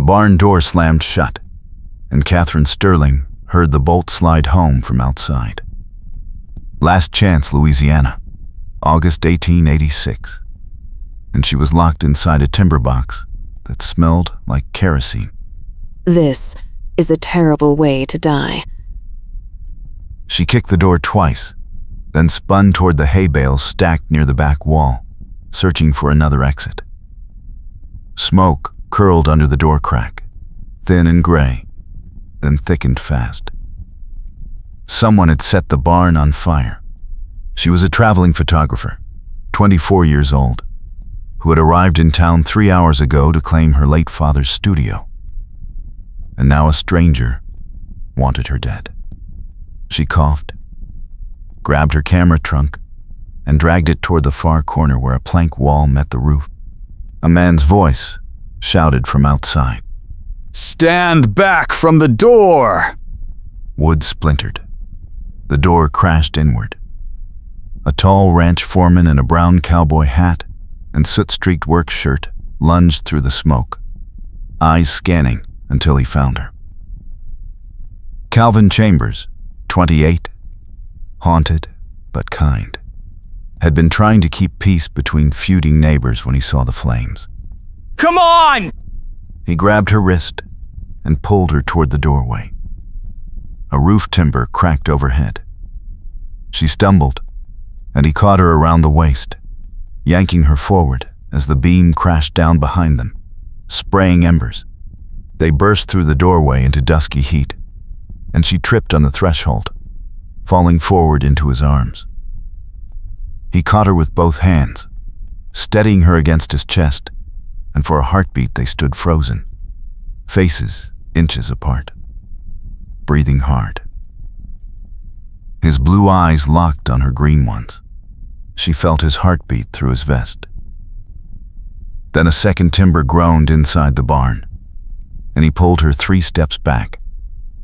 The barn door slammed shut, and Katherine Sterling heard the bolt slide home from outside. Last Chance, Louisiana, August 1886, and she was locked inside a timber box that smelled like kerosene. This is a terrible way to die. She kicked the door twice, then spun toward the hay bales stacked near the back wall, searching for another exit. Smoke curled under the door crack, thin and gray, then thickened fast. Someone had set the barn on fire. She was a traveling photographer, 24 years old, who had arrived in town 3 hours ago to claim her late father's studio. And now a stranger wanted her dead. She coughed, grabbed her camera trunk, and dragged it toward the far corner where a plank wall met the roof. A man's voice shouted from outside. "Stand back from the door!" Wood splintered. The door crashed inward. A tall ranch foreman in a brown cowboy hat and soot-streaked work shirt lunged through the smoke, eyes scanning until he found her. Calvin Chambers, 28, haunted but kind, had been trying to keep peace between feuding neighbors when he saw the flames. "Come on!" He grabbed her wrist and pulled her toward the doorway. A roof timber cracked overhead. She stumbled, and he caught her around the waist, yanking her forward as the beam crashed down behind them, spraying embers. They burst through the doorway into dusky heat, and she tripped on the threshold, falling forward into his arms. He caught her with both hands, steadying her against his chest, and for a heartbeat they stood frozen, faces inches apart, breathing hard. His blue eyes locked on her green ones. She felt his heartbeat through his vest. Then a second timber groaned inside the barn, and he pulled her 3 steps back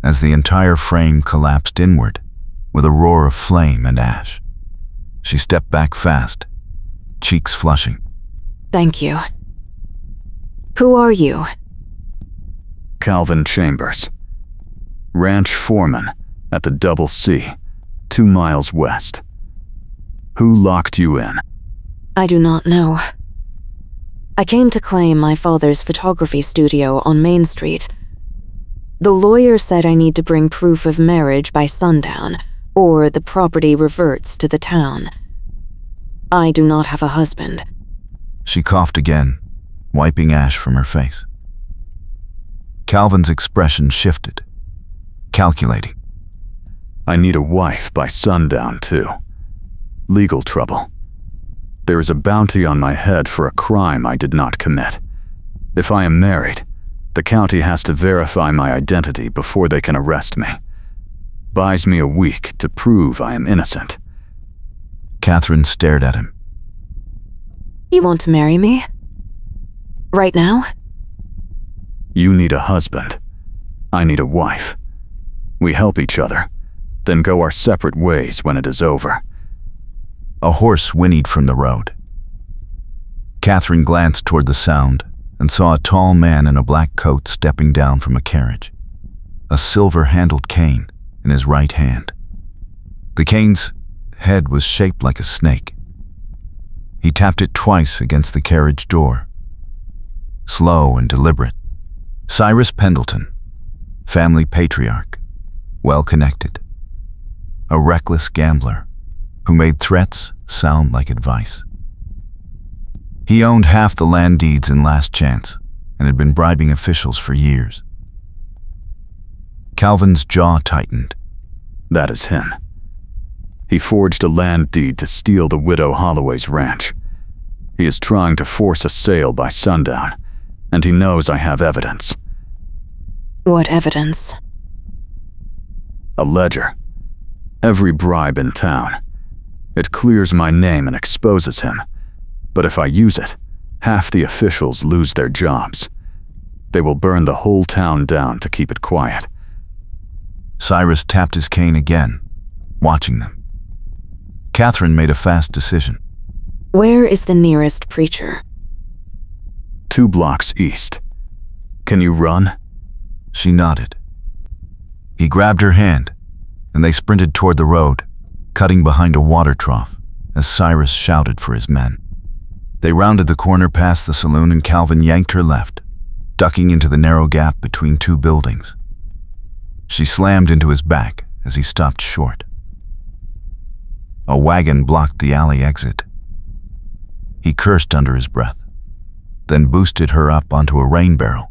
as the entire frame collapsed inward with a roar of flame and ash. She stepped back fast, cheeks flushing. Thank you. Who are you? Calvin Chambers, ranch foreman at the Double C, 2 miles west. Who locked you in? I do not know. I came to claim my father's photography studio on Main Street. The lawyer said I need to bring proof of marriage by sundown, or the property reverts to the town. I do not have a husband. She coughed again, wiping ash from her face. Calvin's expression shifted, calculating. I need a wife by sundown, too. Legal trouble. There is a bounty on my head for a crime I did not commit. If I am married, the county has to verify my identity before they can arrest me. Buys me a week to prove I am innocent. Katherine stared at him. You want to marry me? Right now? You need a husband. I need a wife. We help each other, then go our separate ways when it is over. A horse whinnied from the road. Katherine glanced toward the sound and saw a tall man in a black coat stepping down from a carriage, a silver-handled cane in his right hand. The cane's head was shaped like a snake. He tapped it twice against the carriage door, slow and deliberate. Cyrus Pendleton, family patriarch, well-connected, a reckless gambler who made threats sound like advice. He owned half the land deeds in Last Chance and had been bribing officials for years. Calvin's jaw tightened. That is him. He forged a land deed to steal the widow Holloway's ranch. He is trying to force a sale by sundown, and he knows I have evidence. What evidence? A ledger. Every bribe in town. It clears my name and exposes him. But if I use it, half the officials lose their jobs. They will burn the whole town down to keep it quiet. Cyrus tapped his cane again, watching them. Katherine made a fast decision. Where is the nearest preacher? 2 blocks east. Can you run? She nodded. He grabbed her hand, and they sprinted toward the road, cutting behind a water trough as Cyrus shouted for his men. They rounded the corner past the saloon and Calvin yanked her left, ducking into the narrow gap between two buildings. She slammed into his back as he stopped short. A wagon blocked the alley exit. He cursed under his breath, then boosted her up onto a rain barrel,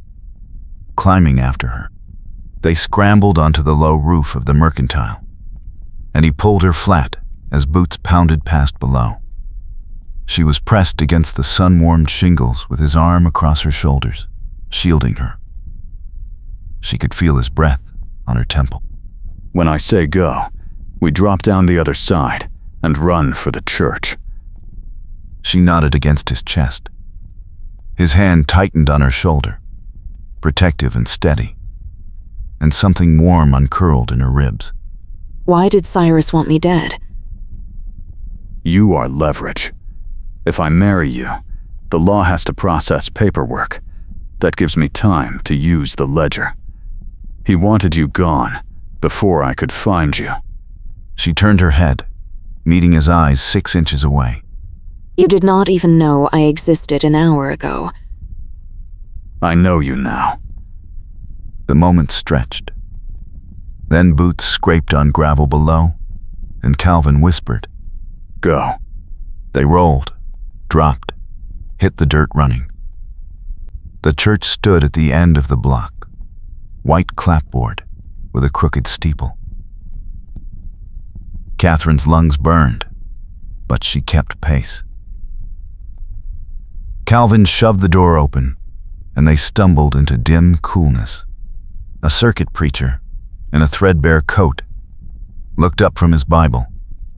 climbing after her. They scrambled onto the low roof of the mercantile, and he pulled her flat as boots pounded past below. She was pressed against the sun-warmed shingles with his arm across her shoulders, shielding her. She could feel his breath on her temple. When I say go, we drop down the other side and run for the church. She nodded against his chest. His hand tightened on her shoulder, protective and steady, and something warm uncurled in her ribs. Why did Cyrus want me dead? You are leverage. If I marry you, the law has to process paperwork. That gives me time to use the ledger. He wanted you gone before I could find you. She turned her head, meeting his eyes 6 inches away. You did not even know I existed an hour ago. I know you now. The moment stretched. Then boots scraped on gravel below, and Calvin whispered, Go. They rolled, dropped, hit the dirt running. The church stood at the end of the block, white clapboard with a crooked steeple. Catherine's lungs burned, but she kept pace. Calvin shoved the door open, and they stumbled into dim coolness. A circuit preacher, in a threadbare coat, looked up from his Bible,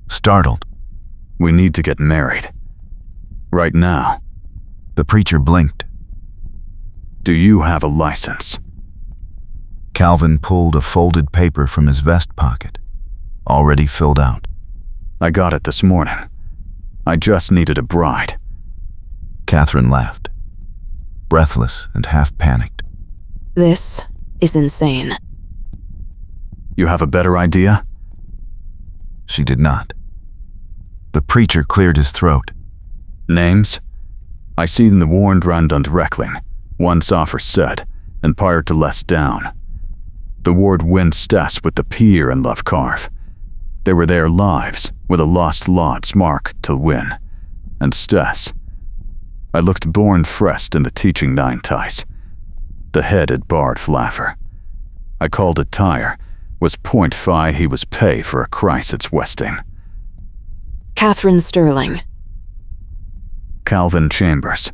startled. We need to get married. Right now. The preacher blinked. Do you have a license? Calvin pulled a folded paper from his vest pocket, already filled out. I got it this morning. I just needed a bride. Katherine laughed, breathless and half panicked. This is insane. You have a better idea? She did not. The preacher cleared his throat. Names? I see in the warned Rand und Reckling, one Soffer said, and prior to less down. The ward went Stess with the pier and love carve. They were their lives, with a lost lod's mark to win. And Stess. I looked born frest in the teaching nine ties. The head had barred flaffer. I called it tire, was point fi he was pay for a Christ its westing. Katherine Sterling. Calvin Chambers.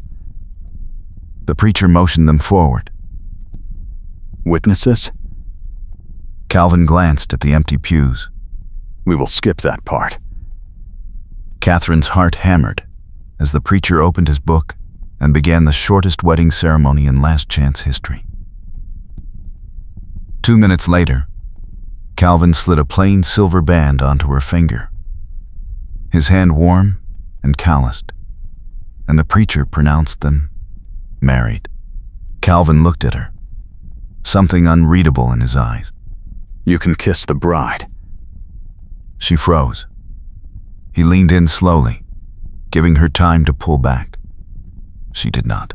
The preacher motioned them forward. Witnesses? Calvin glanced at the empty pews. We will skip that part. Catherine's heart hammered as the preacher opened his book and began the shortest wedding ceremony in last chance history. 2 minutes later, Calvin slid a plain silver band onto her finger, his hand warm and calloused, and the preacher pronounced them married. Calvin looked at her, something unreadable in his eyes. You can kiss the bride. She froze. He leaned in slowly, giving her time to pull back. She did not.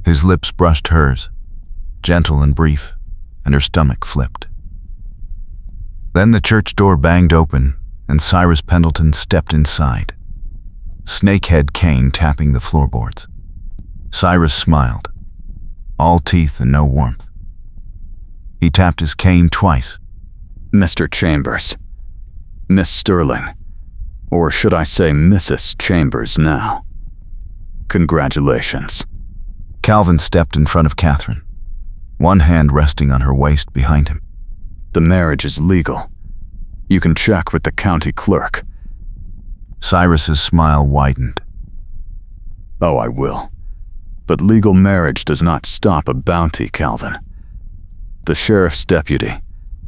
His lips brushed hers, gentle and brief, and her stomach flipped. Then the church door banged open, and Cyrus Pendleton stepped inside, snakehead cane tapping the floorboards. Cyrus smiled, all teeth and no warmth. He tapped his cane twice. Mr. Chambers. Miss Sterling. Or should I say Mrs. Chambers now? Congratulations. Calvin stepped in front of Katherine, one hand resting on her waist behind him. The marriage is legal. You can check with the county clerk. Cyrus's smile widened. Oh, I will. But legal marriage does not stop a bounty, Calvin. The sheriff's deputy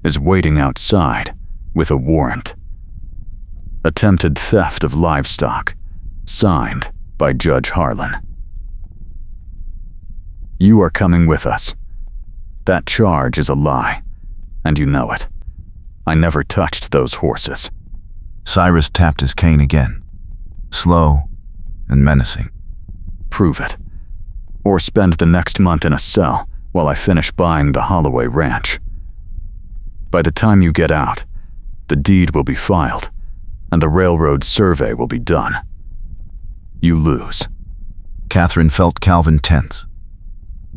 is waiting outside with a warrant. Attempted theft of livestock, signed by Judge Harlan. You are coming with us. That charge is a lie, and you know it. I never touched those horses. Cyrus tapped his cane again, slow and menacing. Prove it. Or spend the next month in a cell while I finish buying the Holloway ranch. By the time you get out, the deed will be filed, and the railroad survey will be done. You lose. Katherine felt Calvin tense.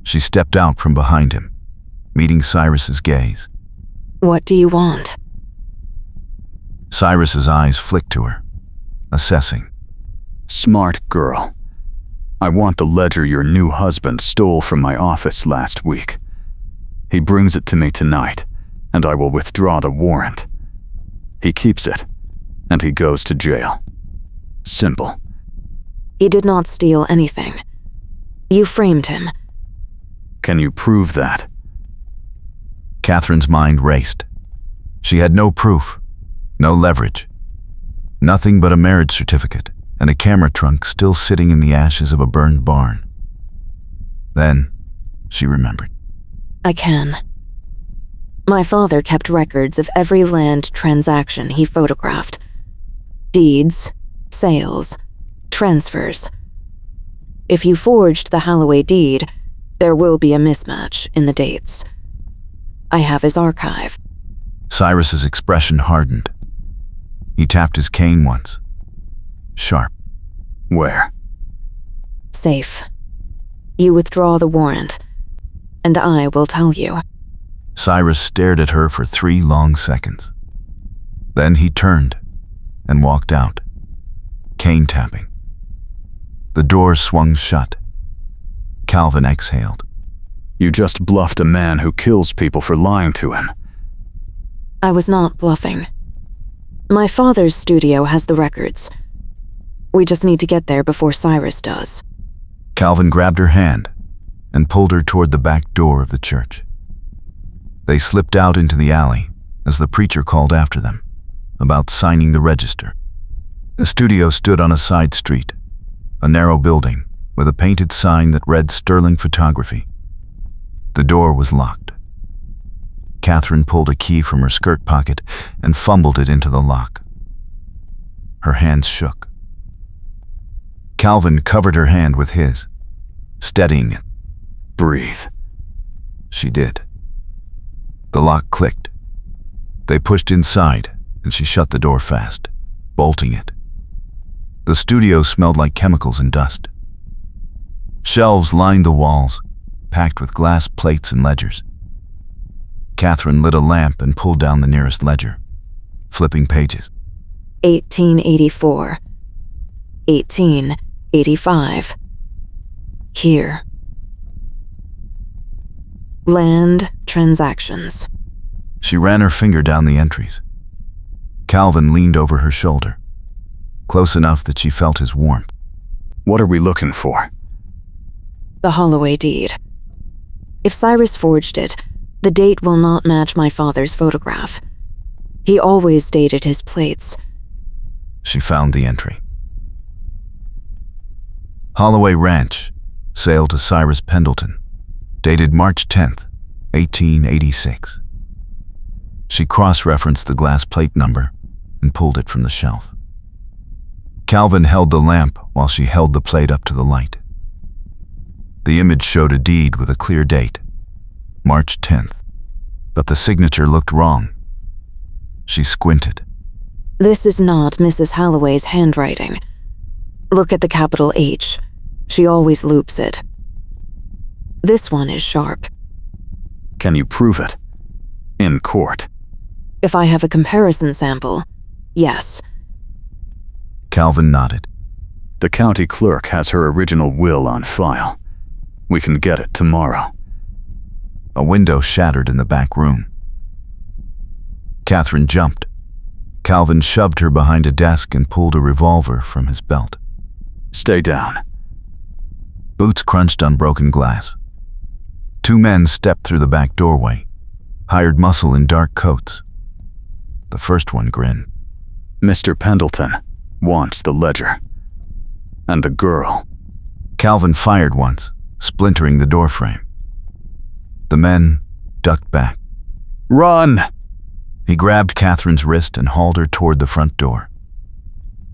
She stepped out from behind him, meeting Cyrus's gaze. What do you want? Cyrus's eyes flicked to her, assessing. Smart girl. I want the ledger your new husband stole from my office last week. He brings it to me tonight, and I will withdraw the warrant. He keeps it, and he goes to jail. Simple. He did not steal anything. You framed him. Can you prove that? Katherine's mind raced. She had no proof, no leverage, nothing but a marriage certificate and a camera trunk still sitting in the ashes of a burned barn. Then she remembered. I can. My father kept records of every land transaction he photographed. Deeds, sales, transfers. If you forged the Holloway deed, there will be a mismatch in the dates. I have his archive. Cyrus's expression hardened. He tapped his cane once. Sharp. Where? Safe. You withdraw the warrant, and I will tell you. Cyrus stared at her for 3 long seconds. Then he turned and walked out, cane tapping. The door swung shut. Calvin exhaled. You just bluffed a man who kills people for lying to him. I was not bluffing. My father's studio has the records. We just need to get there before Cyrus does. Calvin grabbed her hand and pulled her toward the back door of the church. They slipped out into the alley as the preacher called after them about signing the register. The studio stood on a side street, a narrow building with a painted sign that read Sterling Photography. The door was locked. Katherine pulled a key from her skirt pocket and fumbled it into the lock. Her hands shook. Calvin covered her hand with his, steadying it. Breathe. She did. The lock clicked. They pushed inside, and she shut the door fast, bolting it. The studio smelled like chemicals and dust. Shelves lined the walls, packed with glass plates and ledgers. Katherine lit a lamp and pulled down the nearest ledger, flipping pages. 1884. 1885. Here. Land transactions. She ran her finger down the entries. Calvin leaned over her shoulder, close enough that she felt his warmth. What are we looking for? The Holloway deed. If Cyrus forged it, the date will not match my father's photograph. He always dated his plates. She found the entry. Holloway Ranch, sale to Cyrus Pendleton, dated March 10th, 1886. She cross-referenced the glass plate number and pulled it from the shelf. Calvin held the lamp while she held the plate up to the light. The image showed a deed with a clear date, March 10th, but the signature looked wrong. She squinted. This is not Mrs. Holloway's handwriting. Look at the capital H. She always loops it. This one is sharp. Can you prove it? In court. If I have a comparison sample, yes. Calvin nodded. The county clerk has her original will on file. We can get it tomorrow. A window shattered in the back room. Katherine jumped. Calvin shoved her behind a desk and pulled a revolver from his belt. Stay down. Boots crunched on broken glass. 2 men stepped through the back doorway, hired muscle in dark coats. The first one grinned. Mr. Pendleton wants the ledger. And the girl. Calvin fired once splintering the doorframe. The men ducked back. Run! He grabbed Catherine's wrist and hauled her toward the front door.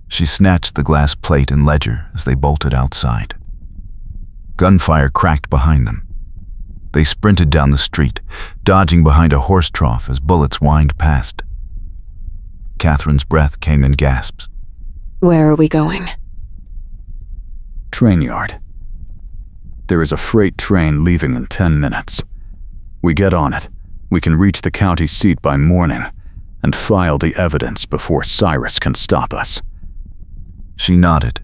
She snatched the glass plate and ledger as they bolted outside. Gunfire cracked behind them. They sprinted down the street, dodging behind a horse trough as bullets whined past. Catherine's breath came in gasps. Where are we going? Train yard. There is a freight train leaving in 10 minutes. We get on it. We can reach the county seat by morning and file the evidence before Cyrus can stop us. She nodded,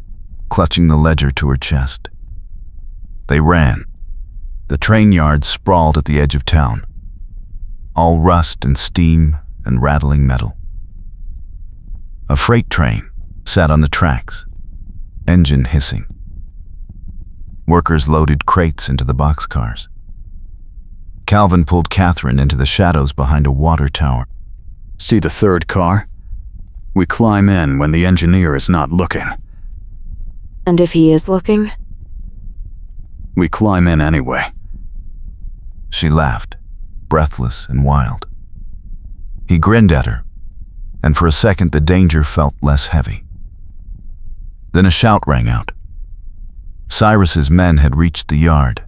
clutching the ledger to her chest. They ran. The train yard sprawled at the edge of town, all rust and steam and rattling metal. A freight train sat on the tracks, engine hissing. Workers loaded crates into the boxcars. Calvin pulled Katherine into the shadows behind a water tower. See the third car? We climb in when the engineer is not looking. And if he is looking? We climb in anyway. She laughed, breathless and wild. He grinned at her, and for a second the danger felt less heavy. Then a shout rang out. Cyrus's men had reached the yard.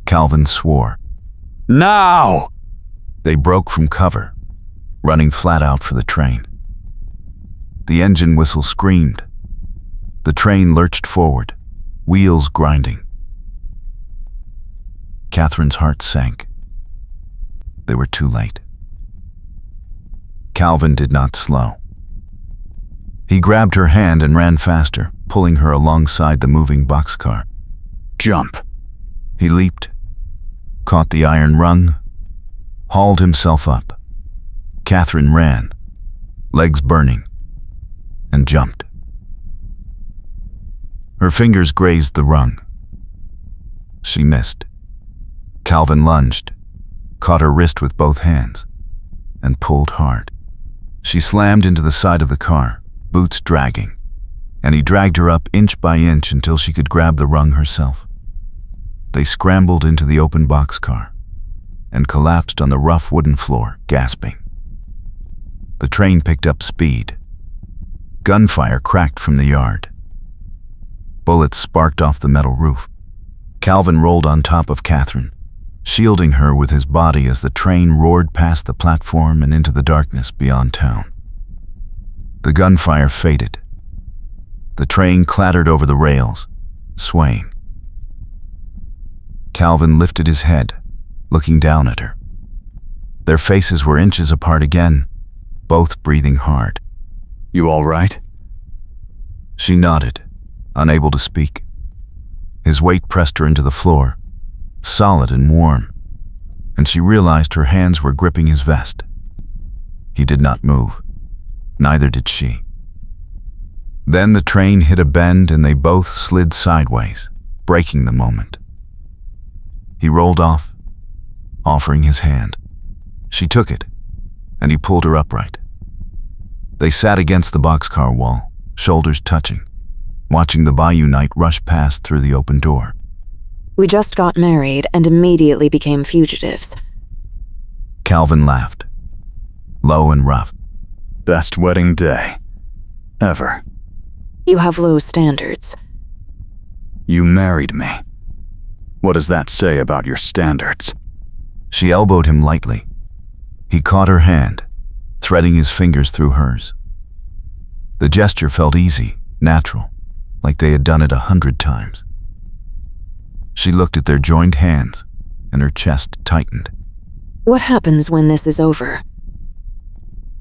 Calvin swore. Now! They broke from cover, running flat out for the train. The engine whistle screamed. The train lurched forward, wheels grinding. Catherine's heart sank. They were too late. Calvin did not slow. He grabbed her hand and ran faster, pulling her alongside the moving boxcar. Jump. He leaped, caught the iron rung, hauled himself up. Katherine ran, legs burning, and jumped. Her fingers grazed the rung. She missed. Calvin lunged, caught her wrist with both hands, and pulled hard. She slammed into the side of the car, boots dragging, and he dragged her up inch by inch until she could grab the rung herself. They scrambled into the open boxcar and collapsed on the rough wooden floor, gasping. The train picked up speed. Gunfire cracked from the yard. Bullets sparked off the metal roof. Calvin rolled on top of Katherine, shielding her with his body as the train roared past the platform and into the darkness beyond town. The gunfire faded. The train clattered over the rails, swaying. Calvin lifted his head, looking down at her. Their faces were inches apart again, both breathing hard. You all right? She nodded, unable to speak. His weight pressed her into the floor, solid and warm, and she realized her hands were gripping his vest. He did not move. Neither did she. Then the train hit a bend and they both slid sideways, breaking the moment. He rolled off, offering his hand. She took it, and he pulled her upright. They sat against the boxcar wall, shoulders touching, watching the Bayou night rush past through the open door. We just got married and immediately became fugitives. Calvin laughed, low and rough. Best wedding day ever. You have low standards. You married me. What does that say about your standards? She elbowed him lightly. He caught her hand, threading his fingers through hers. The gesture felt easy, natural, like they had done it 100 times. She looked at their joined hands, and her chest tightened. What happens when this is over?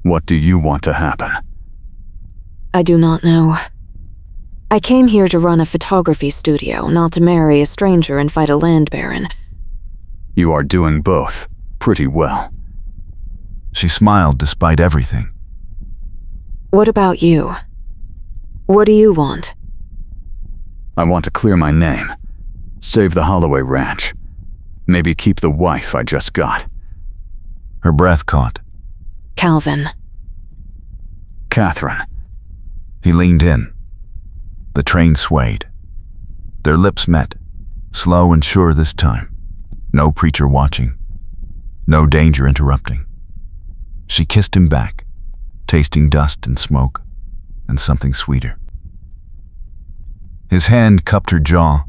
What do you want to happen? I do not know. I came here to run a photography studio, not to marry a stranger and fight a land baron. You are doing both pretty well. She smiled despite everything. What about you? What do you want? I want to clear my name. Save the Holloway Ranch. Maybe keep the wife I just got. Her breath caught. Calvin. Katherine. He leaned in. The train swayed. Their lips met, slow and sure this time. No preacher watching, no danger interrupting. She kissed him back, tasting dust and smoke and something sweeter. His hand cupped her jaw,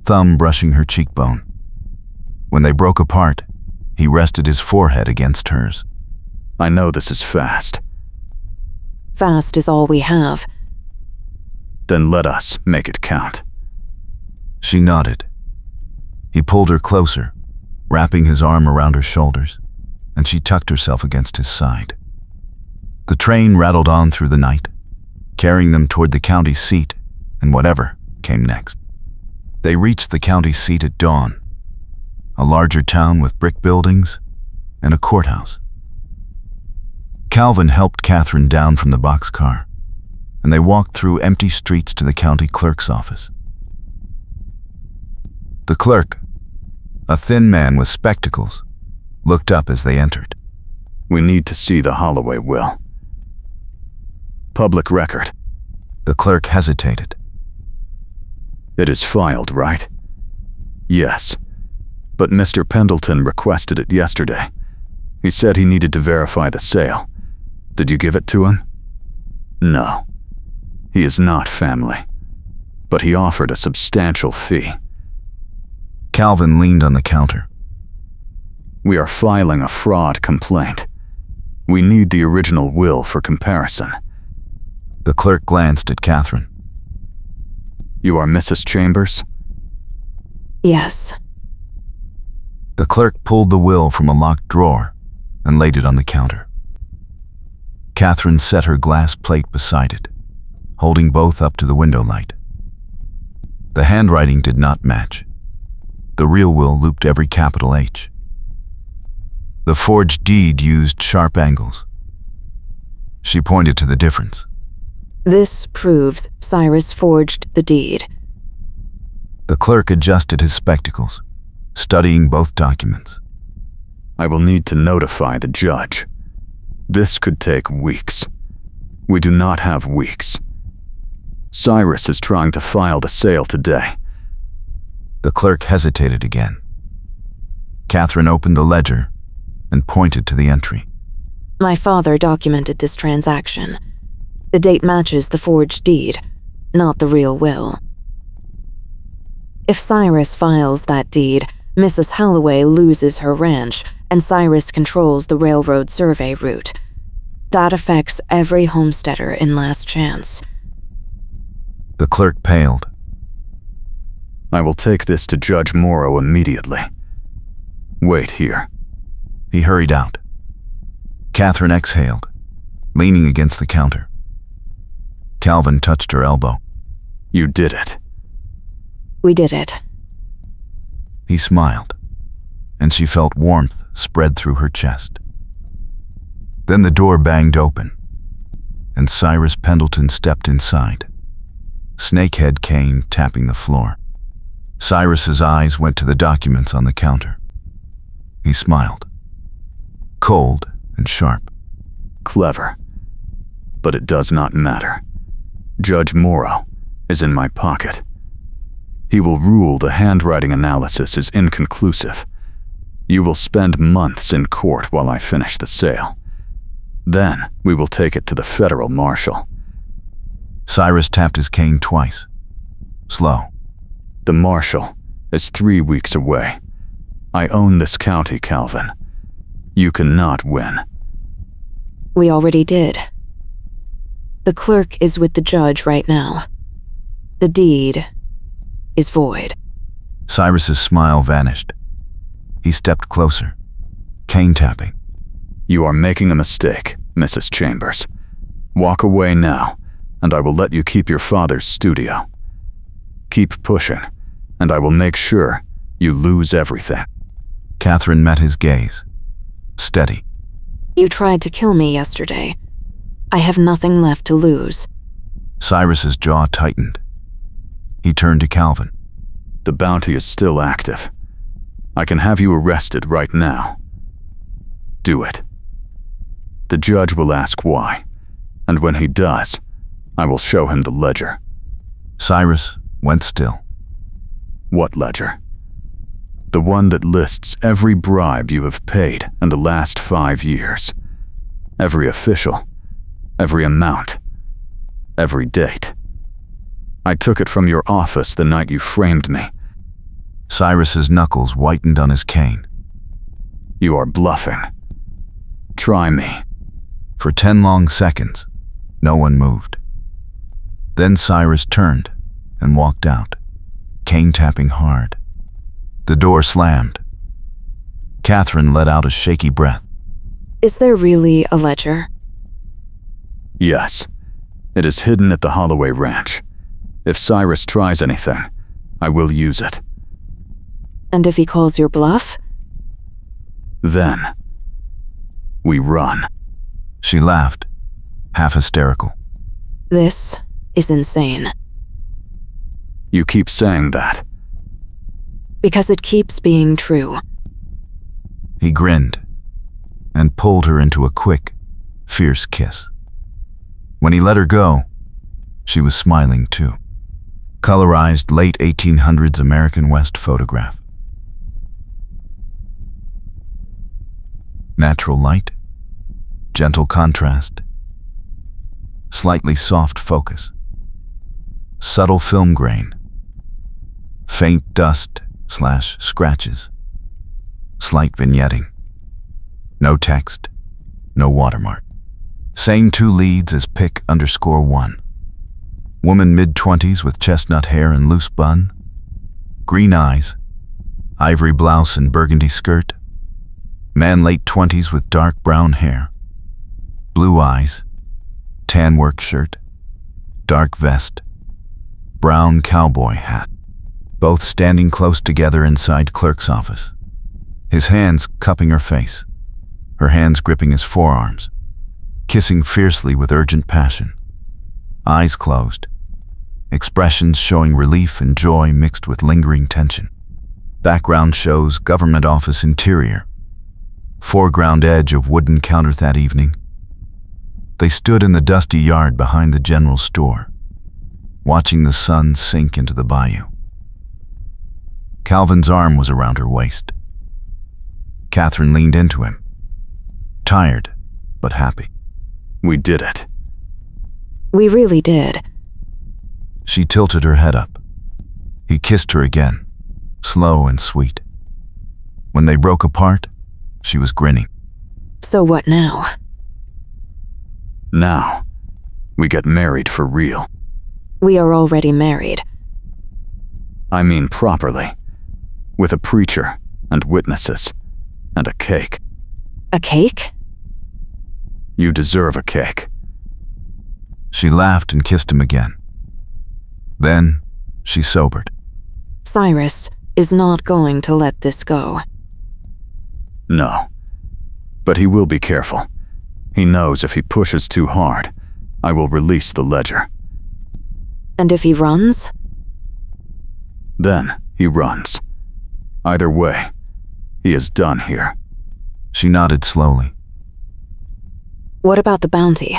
thumb brushing her cheekbone. When they broke apart, he rested his forehead against hers. I know this is fast. Fast is all we have. Then let us make it count. She nodded. He pulled her closer, wrapping his arm around her shoulders, and she tucked herself against his side. The train rattled on through the night, carrying them toward the county seat and whatever came next. They reached the county seat at dawn, a larger town with brick buildings and a courthouse. Calvin helped Katherine down from the boxcar, and they walked through empty streets to the county clerk's office. The clerk, a thin man with spectacles, looked up as they entered. We need to see the Holloway will. Public record. The clerk hesitated. It is filed, right? Yes. But Mr. Pendleton requested it yesterday. He said he needed to verify the sale. Did you give it to him? No. He is not family. But he offered a substantial fee. Calvin leaned on the counter. We are filing a fraud complaint. We need the original will for comparison. The clerk glanced at Katherine. You are Mrs. Chambers? Yes. The clerk pulled the will from a locked drawer and laid it on the counter. Katherine set her glass plate beside it, holding both up to the window light. The handwriting did not match. The real will looped every capital H. The forged deed used sharp angles. She pointed to the difference. This proves Cyrus forged the deed. The clerk adjusted his spectacles, studying both documents. I will need to notify the judge. This could take weeks. We do not have weeks. Cyrus is trying to file the sale today. The clerk hesitated again. Katherine opened the ledger and pointed to the entry. My father documented this transaction. The date matches the forged deed, not the real will. If Cyrus files that deed, Mrs. Holloway loses her ranch, and Cyrus controls the railroad survey route. That affects every homesteader in Last Chance. The clerk paled. I will take this to Judge Morrow immediately. Wait here. He hurried out. Katherine exhaled, leaning against the counter. Calvin touched her elbow. You did it. We did it. He smiled, and she felt warmth spread through her chest. Then the door banged open, and Cyrus Pendleton stepped inside, snakehead cane tapping the floor. Cyrus's eyes went to the documents on the counter. He smiled, cold and sharp. Clever. But it does not matter. Judge Morrow is in my pocket. He will rule the handwriting analysis is inconclusive. You will spend months in court while I finish the sale. Then we will take it to the federal marshal. Cyrus tapped his cane twice, slow. The marshal is 3 weeks away. I own this county, Calvin. You cannot win. We already did. The clerk is with the judge right now. The deed is void. Cyrus's smile vanished. He stepped closer, cane tapping. You are making a mistake, Mrs. Chambers. Walk away now, and I will let you keep your father's studio. Keep pushing, and I will make sure you lose everything. Katherine met his gaze, steady. You tried to kill me yesterday. I have nothing left to lose. Cyrus's jaw tightened. He turned to Calvin. The bounty is still active. I can have you arrested right now. Do it. The judge will ask why, and when he does, I will show him the ledger. Cyrus went still. What ledger? The one that lists every bribe you have paid in the last 5 years. Every official, every amount, every date. I took it from your office the night you framed me. Cyrus's knuckles whitened on his cane. You are bluffing. Try me. For 10 long seconds, no one moved. Then Cyrus turned and walked out, cane tapping hard. The door slammed. Katherine let out a shaky breath. Is there really a ledger? Yes. It is hidden at the Holloway Ranch. If Cyrus tries anything, I will use it. And if he calls your bluff? Then, we run. She laughed, half hysterical. This is insane. You keep saying that. Because it keeps being true. He grinned and pulled her into a quick, fierce kiss. When he let her go, she was smiling too. Colorized late 1800s American West photograph. Natural light, gentle contrast, slightly soft focus, subtle film grain, faint dust/scratches, slight vignetting, no text, no watermark. Same 2 leads as pic_1. Woman mid-20s with chestnut hair and loose bun, green eyes, ivory blouse and burgundy skirt. Man late 20s with dark brown hair, blue eyes, tan work shirt, dark vest, brown cowboy hat. Both standing close together inside clerk's office. His hands cupping her face, her hands gripping his forearms, kissing fiercely with urgent passion. Eyes closed, expressions showing relief and joy mixed with lingering tension. Background shows government office interior. Foreground edge of wooden counter that evening. They stood in the dusty yard behind the general store, watching the sun sink into the bayou. Calvin's arm was around her waist. Katherine leaned into him, tired but happy. We did it. We really did. She tilted her head up. He kissed her again, slow and sweet. When they broke apart, she was grinning. So what now? Now, we get married for real. We are already married. I mean properly. With a preacher and witnesses and a cake. A cake? You deserve a cake. She laughed and kissed him again. Then, she sobered. Cyrus is not going to let this go. No. But he will be careful. He knows if he pushes too hard, I will release the ledger. And if he runs? Then he runs. Either way, he is done here. She nodded slowly. What about the bounty?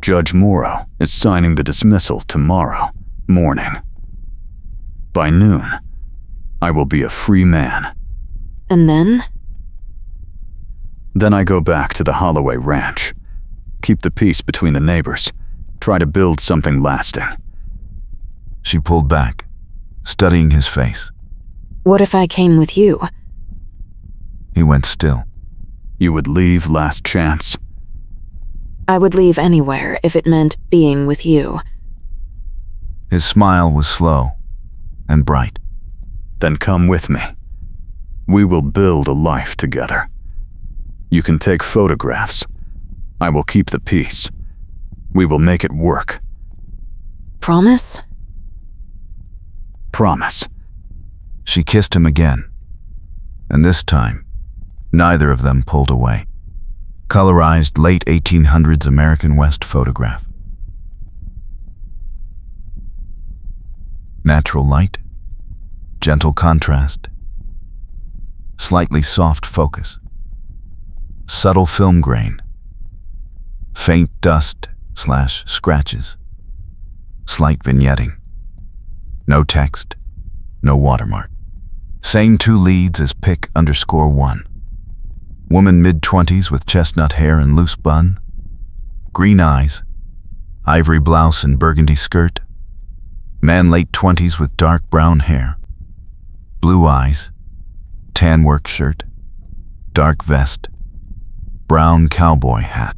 Judge Morrow is signing the dismissal tomorrow morning. By noon, I will be a free man. And then? Then I go back to the Holloway Ranch. Keep the peace between the neighbors. Try to build something lasting. She pulled back, studying his face. What if I came with you? He went still. You would leave last chance? I would leave anywhere if it meant being with you. His smile was slow and bright. Then come with me. We will build a life together. You can take photographs. I will keep the peace. We will make it work. Promise? Promise. She kissed him again, and this time, neither of them pulled away. Colorized late 1800s American West photograph. Natural light, gentle contrast, slightly soft focus, subtle film grain, faint dust/scratches, slight vignetting, No text, no watermark. Same two leads as pic_1. Woman mid-20s with chestnut hair and loose bun. Green eyes. Ivory blouse and burgundy skirt. Man late 20s with dark brown hair. Blue eyes. Tan work shirt. Dark vest. Brown cowboy hat.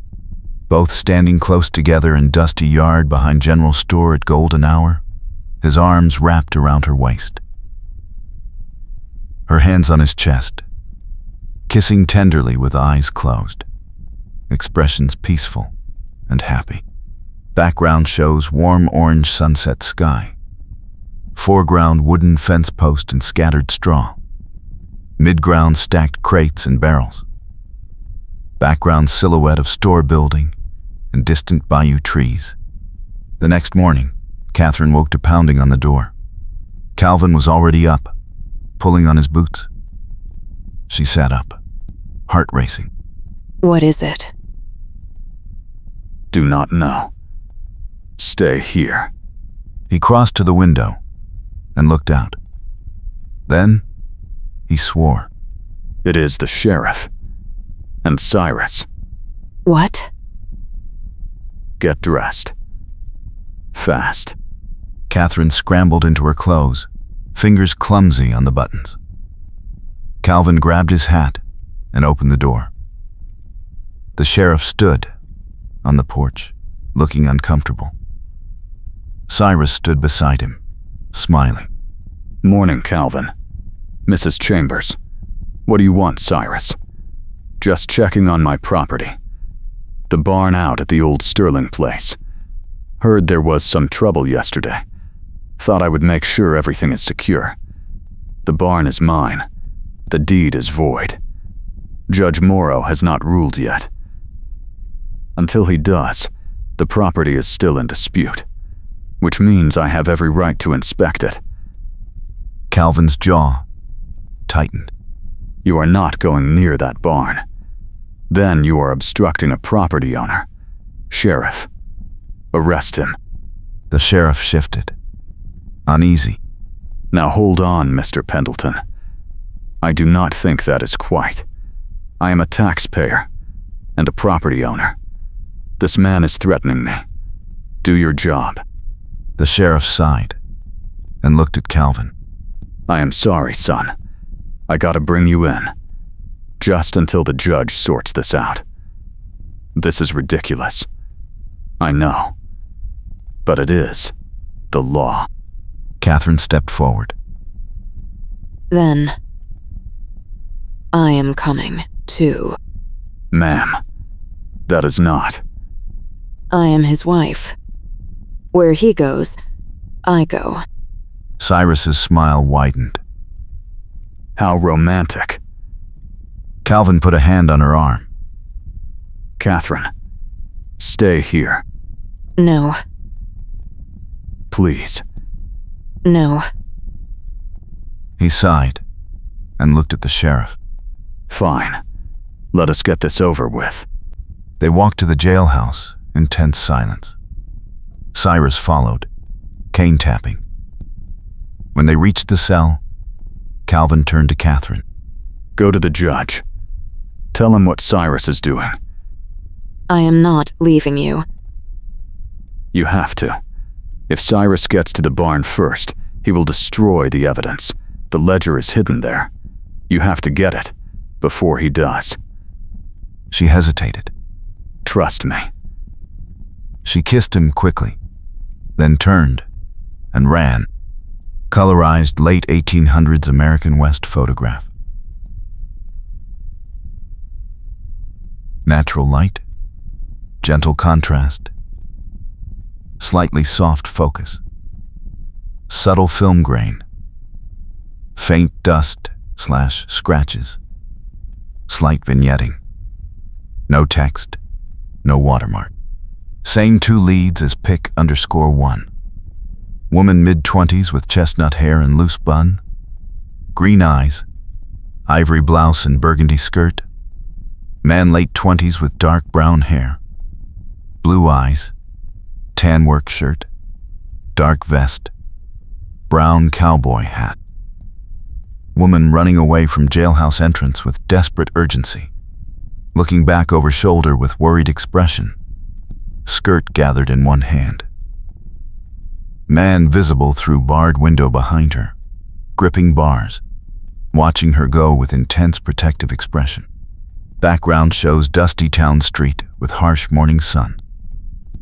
Both standing close together in dusty yard behind general store at golden hour, his arms wrapped around her waist. Her hands on his chest, kissing tenderly with eyes closed, expressions peaceful and happy. Background shows warm orange sunset sky. Foreground wooden fence post and scattered straw. Midground stacked crates and barrels. Background silhouette of store building and distant bayou trees. The next morning, Katherine woke to pounding on the door. Calvin was already up, pulling on his boots. She sat up, heart racing. What is it? Do not know. Stay here. He crossed to the window and looked out. Then, he swore. It is the sheriff. And Cyrus. What? Get dressed. Fast. Katherine scrambled into her clothes, fingers clumsy on the buttons. Calvin grabbed his hat and opened the door. The sheriff stood on the porch, looking uncomfortable. Cyrus stood beside him, smiling. Morning, Calvin. Mrs. Chambers. What do you want, Cyrus? Just checking on my property. The barn out at the old Sterling place. Heard there was some trouble yesterday. Thought I would make sure everything is secure. The barn is mine. The deed is void. Judge Morrow has not ruled yet. Until he does, the property is still in dispute, which means I have every right to inspect it. Calvin's jaw tightened. You are not going near that barn. Then you are obstructing a property owner. Sheriff, arrest him. The sheriff shifted, uneasy. Now hold on, Mr. Pendleton. I do not think that is quite. I am a taxpayer and a property owner. This man is threatening me. Do your job. The sheriff sighed and looked at Calvin. I am sorry, son. I gotta bring you in. Just until the judge sorts this out. This is ridiculous. I know. But it is the law. Katherine stepped forward. Then, I am coming, too. Ma'am, that is not. I am his wife. Where he goes, I go. Cyrus's smile widened. How romantic. Calvin put a hand on her arm. Katherine, stay here. No, Please. no. He sighed and looked at the sheriff. Fine. Let us get this over with. They walked to the jailhouse in tense silence. Cyrus followed, cane tapping. When they reached the cell, Calvin turned to Katherine. Go to the judge. Tell him what Cyrus is doing. I am not leaving you. You have to. If Cyrus gets to the barn first, he will destroy the evidence. The ledger is hidden there. You have to get it before he does. She hesitated. Trust me. She kissed him quickly, then turned and ran. Colorized late 1800s American West photograph. Natural light, gentle contrast, slightly soft focus, subtle film grain, faint dust/scratches, slight vignetting, no text, no watermark. Same two leads as pic_1. Woman mid-20s with chestnut hair and loose bun, green eyes, ivory blouse and burgundy skirt. Man late 20s with dark brown hair, blue eyes, tan work shirt, dark vest, brown cowboy hat. Woman running away from jailhouse entrance with desperate urgency, looking back over shoulder with worried expression, skirt gathered in one hand. Man visible through barred window behind her, gripping bars, watching her go with intense protective expression. Background shows dusty town street with harsh morning sun.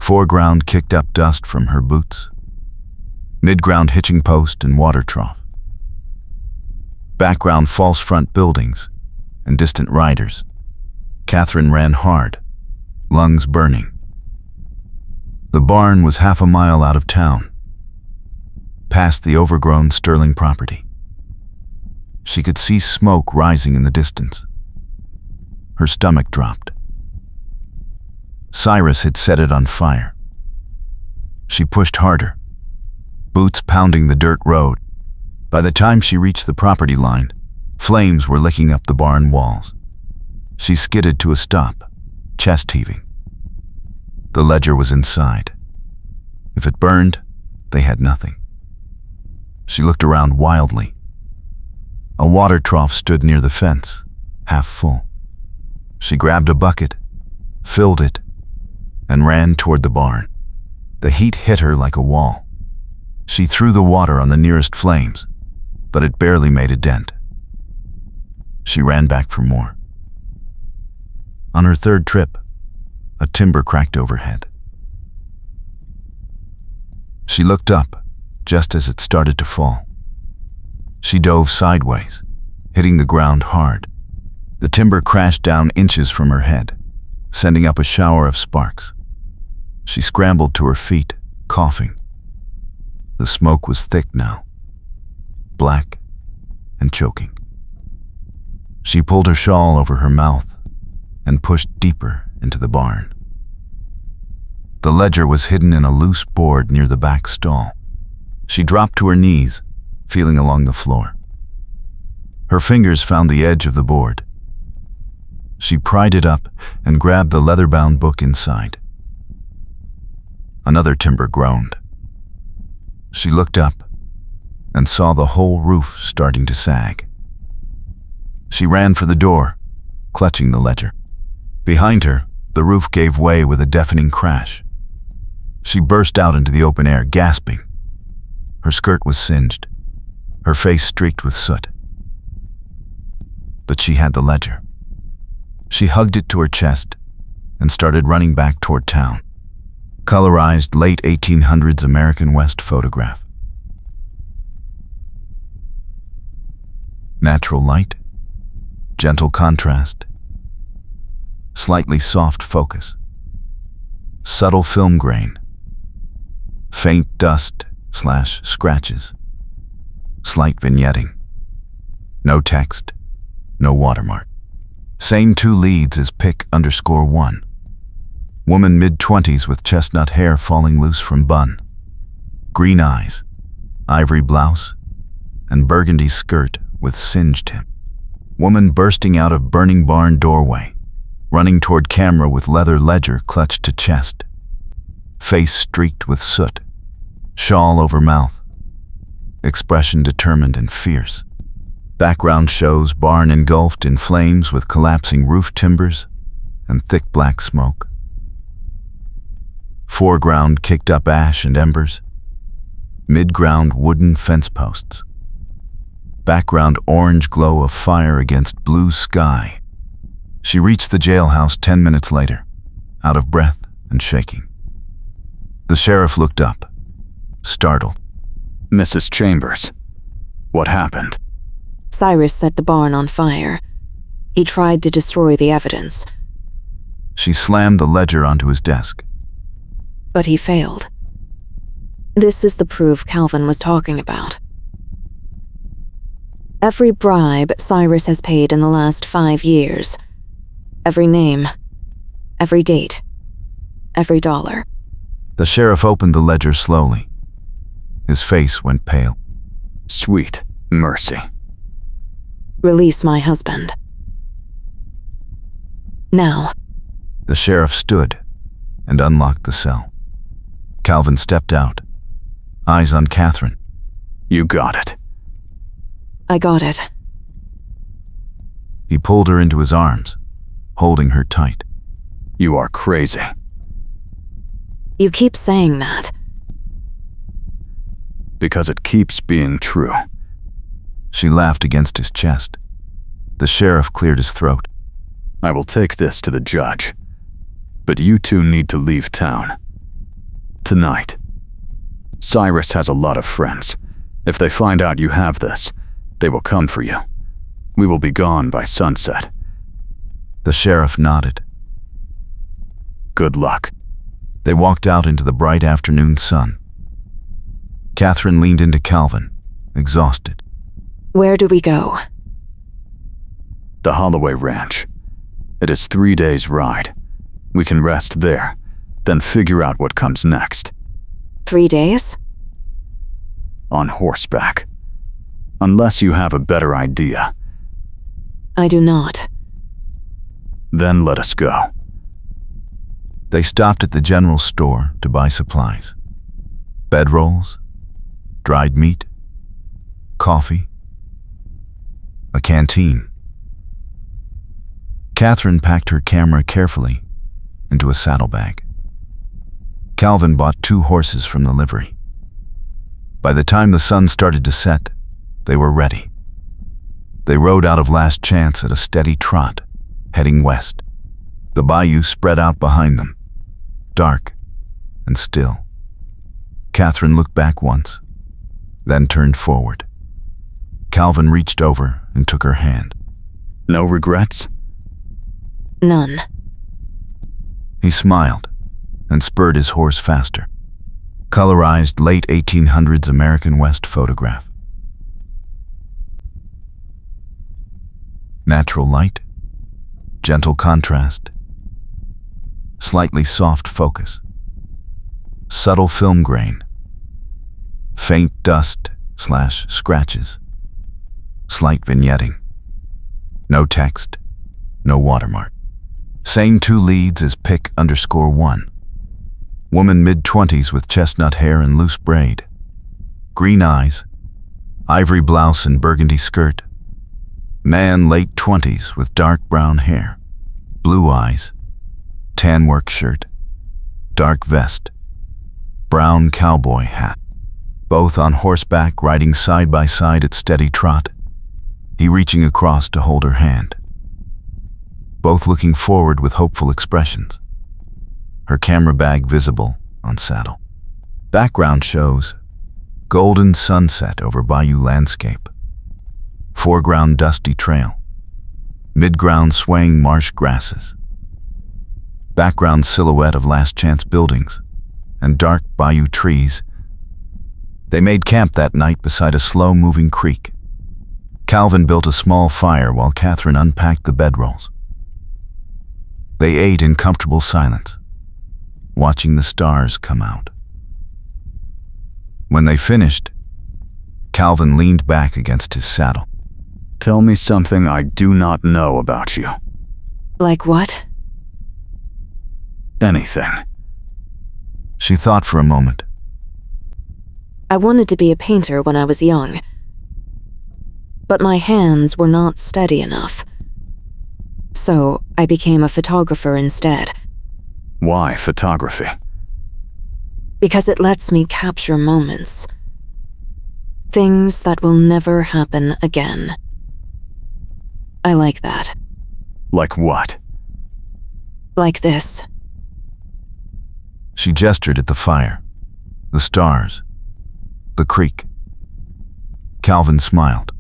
Foreground kicked up dust from her boots. Midground hitching post and water trough. Background false front buildings and distant riders. Katherine ran hard, lungs burning. The barn was half a mile out of town, past the overgrown Sterling property. She could see smoke rising in the distance. Her stomach dropped. Cyrus had set it on fire. She pushed harder, boots pounding the dirt road. By the time she reached the property line, flames were licking up the barn walls. She skidded to a stop, chest heaving. The ledger was inside. If it burned, they had nothing. She looked around wildly. A water trough stood near the fence, half full. She grabbed a bucket, filled it, and ran toward the barn. The heat hit her like a wall. She threw the water on the nearest flames, but it barely made a dent. She ran back for more. On her third trip, a timber cracked overhead. She looked up just as it started to fall. She dove sideways, hitting the ground hard. The timber crashed down inches from her head, sending up a shower of sparks. She scrambled to her feet, coughing. The smoke was thick now, black and choking. She pulled her shawl over her mouth and pushed deeper into the barn. The ledger was hidden in a loose board near the back stall. She dropped to her knees, feeling along the floor. Her fingers found the edge of the board. She pried it up and grabbed the leather-bound book inside. Another timber groaned. She looked up and saw the whole roof starting to sag. She ran for the door, clutching the ledger. Behind her, the roof gave way with a deafening crash. She burst out into the open air, gasping. Her skirt was singed, her face streaked with soot. But she had the ledger. She hugged it to her chest and started running back toward town. Colorized late 1800s American West photograph. Natural light, gentle contrast, slightly soft focus, subtle film grain, faint dust/scratches, slight vignetting, no text, no watermark. Same two leads as pic_1. Woman mid-20s with chestnut hair falling loose from bun. Green eyes, ivory blouse, and burgundy skirt with singed hem. Woman bursting out of burning barn doorway, running toward camera with leather ledger clutched to chest. Face streaked with soot, shawl over mouth. Expression determined and fierce. Background shows barn engulfed in flames with collapsing roof timbers and thick black smoke. Foreground kicked up ash and embers. Midground wooden fence posts. Background orange glow of fire against blue sky. She reached the jailhouse 10 minutes later, out of breath and shaking. The sheriff looked up, startled. Mrs. Chambers, what happened? Cyrus set the barn on fire. He tried to destroy the evidence. She slammed the ledger onto his desk. But he failed. This is the proof Calvin was talking about. Every bribe Cyrus has paid in the last 5 years. Every name. Every date. Every dollar. The sheriff opened the ledger slowly. His face went pale. Sweet mercy. Release my husband. Now. The sheriff stood and unlocked the cell. Calvin stepped out, eyes on Katherine. You got it. I got it. He pulled her into his arms, holding her tight. You are crazy. You keep saying that. Because it keeps being true. She laughed against his chest. The sheriff cleared his throat. I will take this to the judge. But you two need to leave town. Tonight. Cyrus has a lot of friends. If they find out you have this, they will come for you. We will be gone by sunset. The sheriff nodded. Good luck. They walked out into the bright afternoon sun. Katherine leaned into Calvin, exhausted. Where do we go? The Holloway Ranch. It is 3 days' ride. We can rest there, then figure out what comes next. 3 days? On horseback. Unless you have a better idea. I do not. Then let us go. They stopped at the general store to buy supplies. Bedrolls, dried meat, coffee, a canteen. Katherine packed her camera carefully into a saddlebag. Calvin bought 2 horses from the livery. By the time the sun started to set, they were ready. They rode out of Last Chance at a steady trot, heading west. The bayou spread out behind them, dark and still. Katherine looked back once, then turned forward. Calvin reached over and took her hand. No regrets? None. He smiled and spurred his horse faster. Colorized late 1800s American West photograph. Natural light, gentle contrast, slightly soft focus, subtle film grain, faint dust/scratches, slight vignetting, no text, no watermark. Same 2 leads as pic_1. Woman mid-20s with chestnut hair and loose braid. Green eyes, ivory blouse and burgundy skirt. Man late 20s with dark brown hair, blue eyes, tan work shirt, dark vest, brown cowboy hat. Both on horseback riding side by side at steady trot, he reaching across to hold her hand. Both looking forward with hopeful expressions. Her camera bag visible on saddle. Background shows golden sunset over bayou landscape. Foreground dusty trail. Midground swaying marsh grasses. Background silhouette of Last Chance buildings and dark bayou trees. They made camp that night beside a slow-moving creek. Calvin built a small fire while Katherine unpacked the bedrolls. They ate in comfortable silence, watching the stars come out. When they finished, Calvin leaned back against his saddle. Tell me something I do not know about you. Like what? Anything. She thought for a moment. I wanted to be a painter when I was young, but my hands were not steady enough. So I became a photographer instead. Why photography? Because it lets me capture moments. Things that will never happen again. I like that. Like what? Like this. She gestured at the fire, the stars, the creek. Calvin smiled.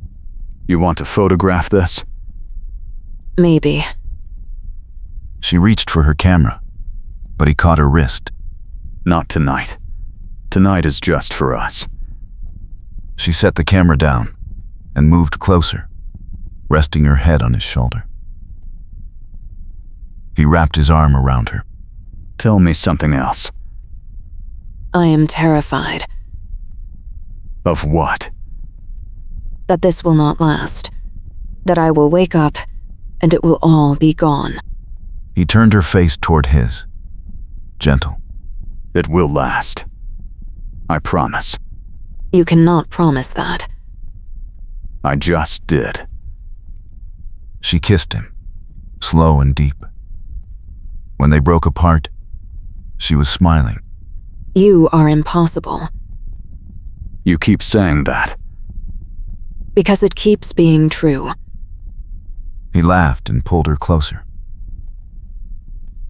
You want to photograph this? Maybe. She reached for her camera, but he caught her wrist. Not tonight. Tonight is just for us. She set the camera down and moved closer, resting her head on his shoulder. He wrapped his arm around her. Tell me something else. I am terrified Of what? that this will not last. That I will wake up and it will all be gone. He turned her face toward his, gentle. It will last. I promise. You cannot promise that. I just did. She kissed him, slow and deep. When they broke apart, she was smiling. You are impossible. You keep saying that. Because it keeps being true. He laughed and pulled her closer.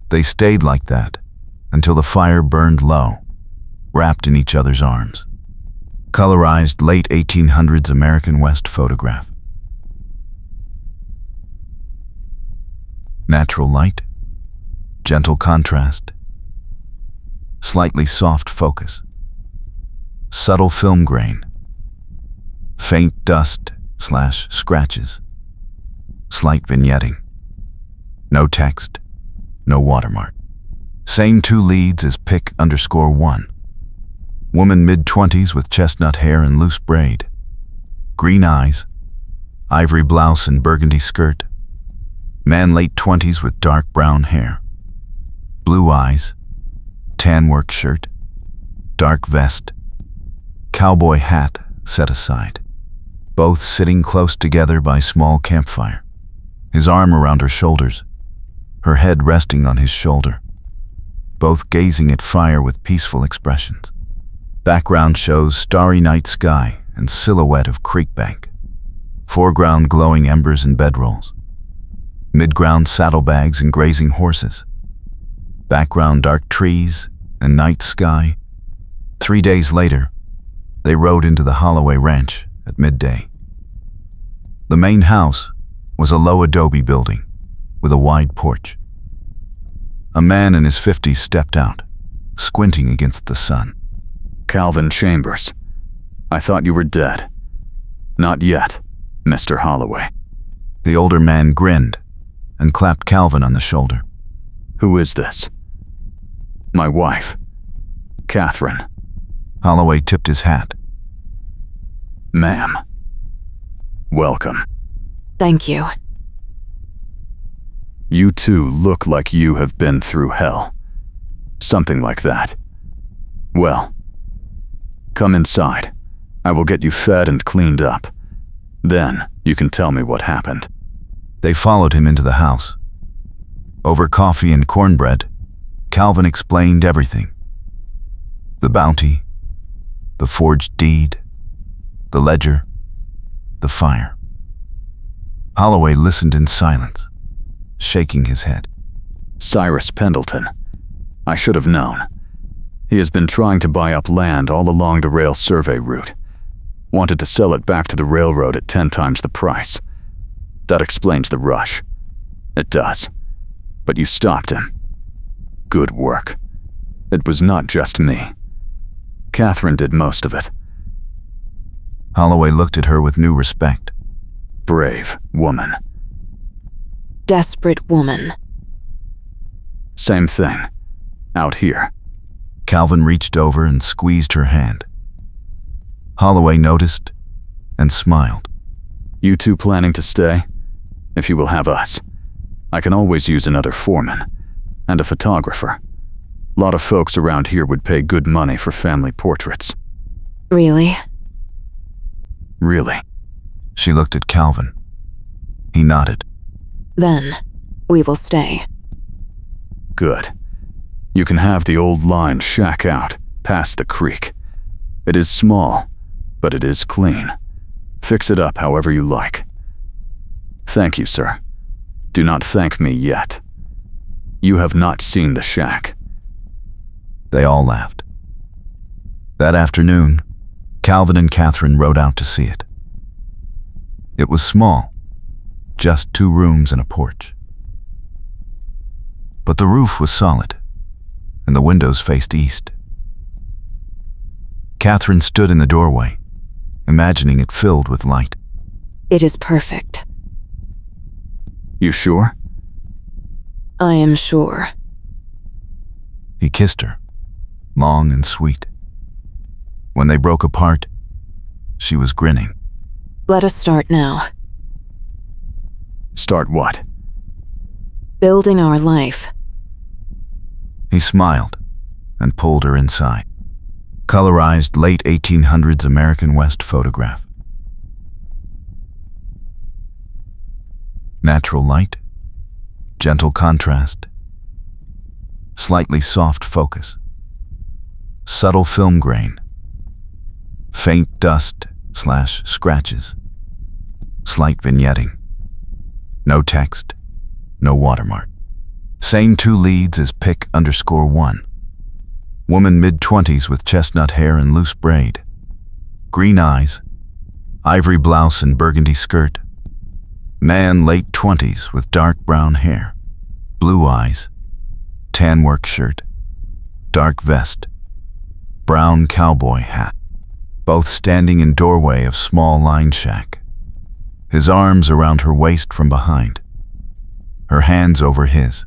They stayed like that until the fire burned low, wrapped in each other's arms. Colorized late 1800s American West photograph. Natural light, gentle contrast, slightly soft focus, subtle film grain, faint dust/scratches, slight vignetting, no text, no watermark. Same two leads as pic_1. Woman mid-20s with chestnut hair and loose braid. Green eyes, ivory blouse and burgundy skirt. Man late 20s with dark brown hair. Blue eyes, tan work shirt, dark vest, cowboy hat set aside. Both sitting close together by small campfire. His arm around her shoulders, her head resting on his shoulder. Both gazing at fire with peaceful expressions. Background shows starry night sky and silhouette of creek bank. Foreground glowing embers and bedrolls. Midground saddlebags and grazing horses. Background dark trees and night sky. 3 days later, they rode into the Holloway Ranch at midday. The main house was a low adobe building with a wide porch. A man in his 50s stepped out, squinting against the sun. Calvin Chambers. I thought you were dead. Not yet, Mr. Holloway. The older man grinned and clapped Calvin on the shoulder. Who is this? My wife, Katherine. Holloway tipped his hat. Ma'am. Welcome. Thank you. You two look like you have been through hell. Something like that. Well, come inside. I will get you fed and cleaned up. Then you can tell me what happened. They followed him into the house. Over coffee and cornbread, Calvin explained everything. The bounty, the forged deed, the ledger, the fire. Holloway listened in silence, shaking his head. Cyrus Pendleton. I should have known. He has been trying to buy up land all along the rail survey route. Wanted to sell it back to the railroad at 10 times the price. That explains the rush. It does. But you stopped him. Good work. It was not just me. Katherine did most of it. Holloway looked at her with new respect. Brave woman. Desperate woman. Same thing. Out here. Calvin reached over and squeezed her hand. Holloway noticed and smiled. You two planning to stay? If you will have us. I can always use another foreman. And a photographer. Lot of folks around here would pay good money for family portraits. Really? Really? She looked at Calvin. He nodded. Then, we will stay. Good. You can have the old line shack out, past the creek. It is small, but it is clean. Fix it up however you like. Thank you, sir. Do not thank me yet. You have not seen the shack. They all laughed. That afternoon, Calvin and Katherine rode out to see it. It was small, just 2 rooms and a porch. But the roof was solid, and the windows faced east. Katherine stood in the doorway, imagining it filled with light. It is perfect. You sure? I am sure. He kissed her, long and sweet. When they broke apart, she was grinning. Let us start now. Start what? Building our life. He smiled and pulled her inside. colorized late 1800s American West photograph. Natural light, gentle contrast, slightly soft focus, subtle film grain, faint dust/scratches, slight vignetting, no text, no watermark. Same two leads as pic_1. Woman mid-20s with chestnut hair and loose braid, green eyes, ivory blouse and burgundy skirt. Man late 20s with dark brown hair, blue eyes, tan work shirt, dark vest, brown cowboy hat. Both standing in doorway of small line shack. His arms around her waist from behind, her hands over his.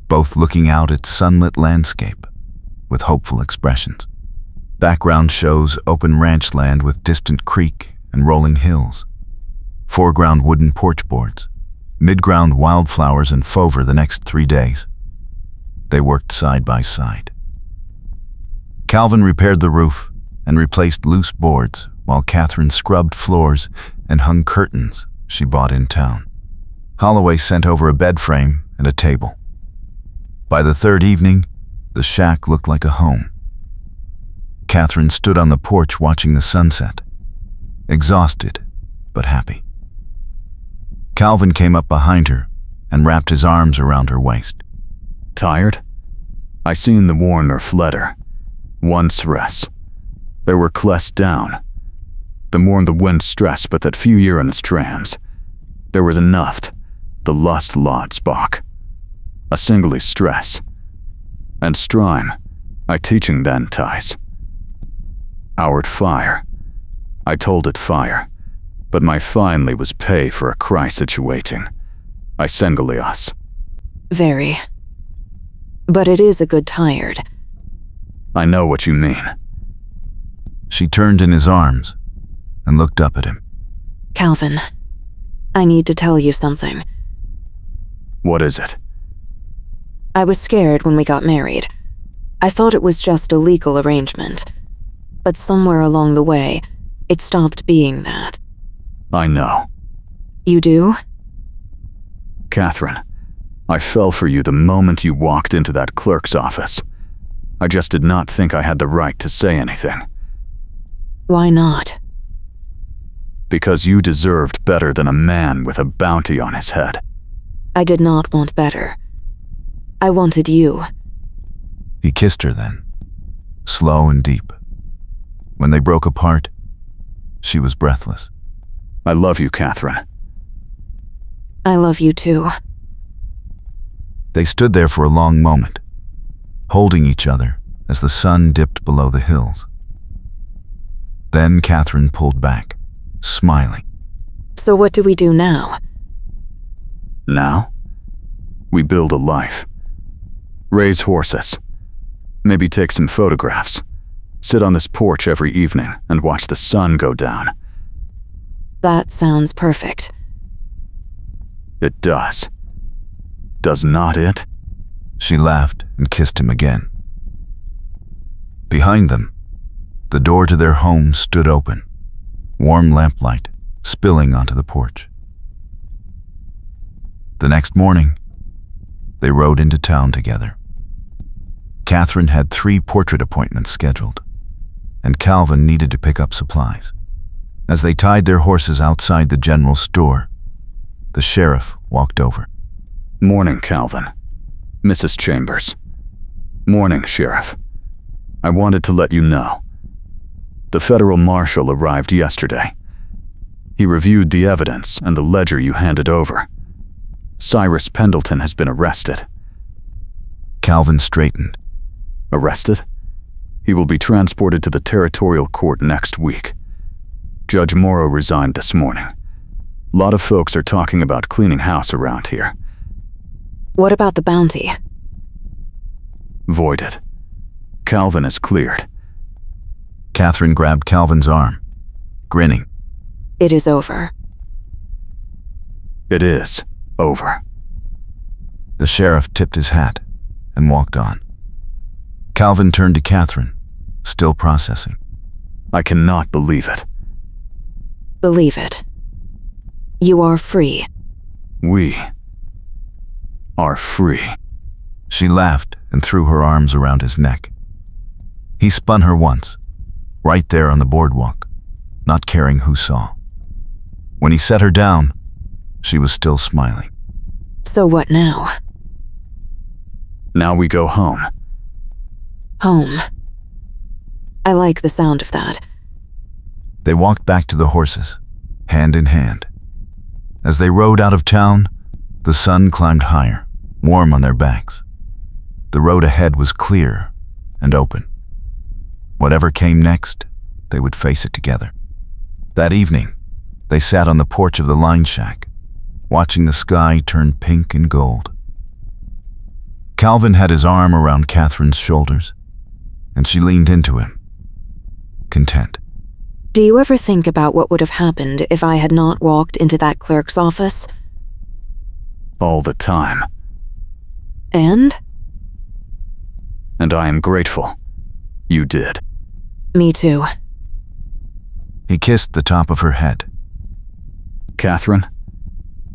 Both looking out at sunlit landscape with hopeful expressions. Background shows open ranch land with distant creek and rolling hills. Foreground wooden porch boards. Midground wildflowers and fover the next 3 days. They worked side by side. Calvin repaired the roof and replaced loose boards while Katherine scrubbed floors and hung curtains she bought in town. Holloway sent over a bed frame and a table. By the third evening, the shack looked like a home. Katherine stood on the porch watching the sunset, exhausted but happy. Calvin came up behind her and wrapped his arms around her waist. Tired? I seen the Warner fletter. One stress. There were cless down. The more the wind stress but that few year in his trams. There was enough, the lust lot spark. A singly stress. And strime, I teaching then ties. Howard fire. I told it fire, but my finally was pay for a cry situating. I singly us. Very. But it is a good tired. I know what you mean. She turned in his arms and looked up at him. Calvin, I need to tell you something. What is it? I was scared when we got married. I thought it was just a legal arrangement. But somewhere along the way, it stopped being that. I know. You do? Katherine, I fell for you the moment you walked into that clerk's office. I just did not think I had the right to say anything. Why not? Because you deserved better than a man with a bounty on his head. I did not want better. I wanted you. He kissed her then, slow and deep. When they broke apart, she was breathless. I love you, Katherine. I love you too. They stood there for a long moment, holding each other as the sun dipped below the hills. Then Katherine pulled back, smiling. So what do we do now? Now? We build a life. Raise horses. Maybe take some photographs. Sit on this porch every evening and watch the sun go down. That sounds perfect. It does. Does not it? She laughed and kissed him again. Behind them, the door to their home stood open, warm lamplight spilling onto the porch. The next morning, they rode into town together. Katherine had 3 portrait appointments scheduled, and Calvin needed to pick up supplies. As they tied their horses outside the general store, the sheriff walked over. Morning, Calvin. Mrs. Chambers. Morning, Sheriff. I wanted to let you know. The federal marshal arrived yesterday. He reviewed the evidence and the ledger you handed over. Cyrus Pendleton has been arrested. Calvin straightened. Arrested? He will be transported to the territorial court next week. Judge Morrow resigned this morning. A lot of folks are talking about cleaning house around here. What about the bounty? Voided. Calvin is cleared. Katherine grabbed Calvin's arm, grinning. It is over. It is over. The sheriff tipped his hat and walked on. Calvin turned to Katherine, still processing. I cannot believe it. Believe it. You are free. We are free. She laughed and threw her arms around his neck. He spun her once, right there on the boardwalk, not caring who saw. When he set her down, she was still smiling. So what now? Now we go home. Home. I like the sound of that. They walked back to the horses, hand in hand. As they rode out of town, the sun climbed higher, warm on their backs. The road ahead was clear and open. Whatever came next, they would face it together. That evening, they sat on the porch of the line shack, watching the sky turn pink and gold. Calvin had his arm around Katherine's shoulders, and she leaned into him, content. Do you ever think about what would have happened if I had not walked into that clerk's office? All the time. And? And I am grateful. You did. Me too. He kissed the top of her head. Katherine,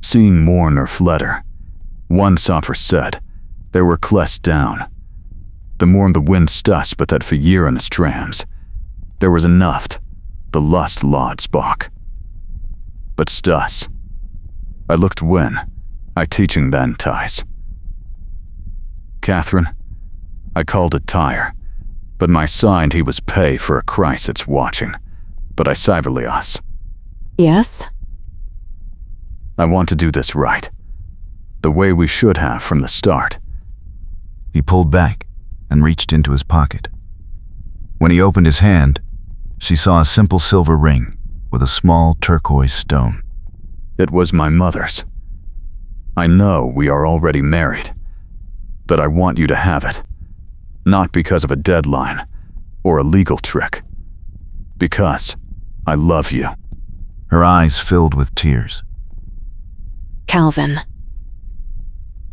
seeing mourner fletter, one sopper said, there were cless down. The morn the wind stus but that for year on his trams. There was enough, the lust laud spark. But stus, I looked when, I teaching then ties. Katherine, I called it tire, but my signed he was pay for a Christ it's watching, but I cyberly us. Yes? I want to do this right, the way we should have from the start. He pulled back and reached into his pocket. When he opened his hand, she saw a simple silver ring with a small turquoise stone. It was my mother's. I know we are already married, but I want you to have it, not because of a deadline or a legal trick, because I love you. Her eyes filled with tears. Calvin.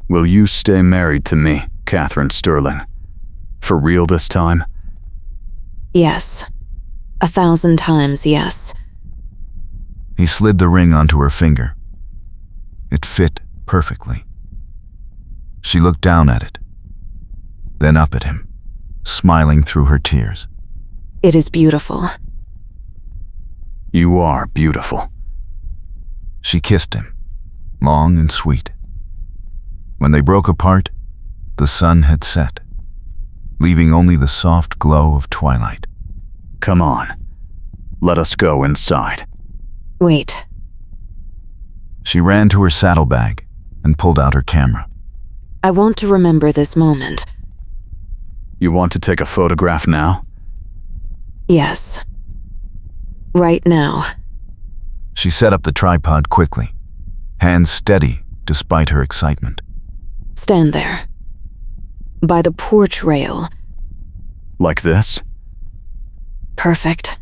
Will you stay married to me, Katherine Sterling? For real this time? Yes. 1,000 times yes. He slid the ring onto her finger. It fit perfectly. She looked down at it, then up at him, smiling through her tears. It is beautiful. You are beautiful. She kissed him, long and sweet. When they broke apart, the sun had set, leaving only the soft glow of twilight. Come on, let us go inside. Wait. She ran to her saddlebag and pulled out her camera. I want to remember this moment. You want to take a photograph now? Yes. Right now. She set up the tripod quickly, hands steady despite her excitement. Stand there. By the porch rail. Like this? Perfect.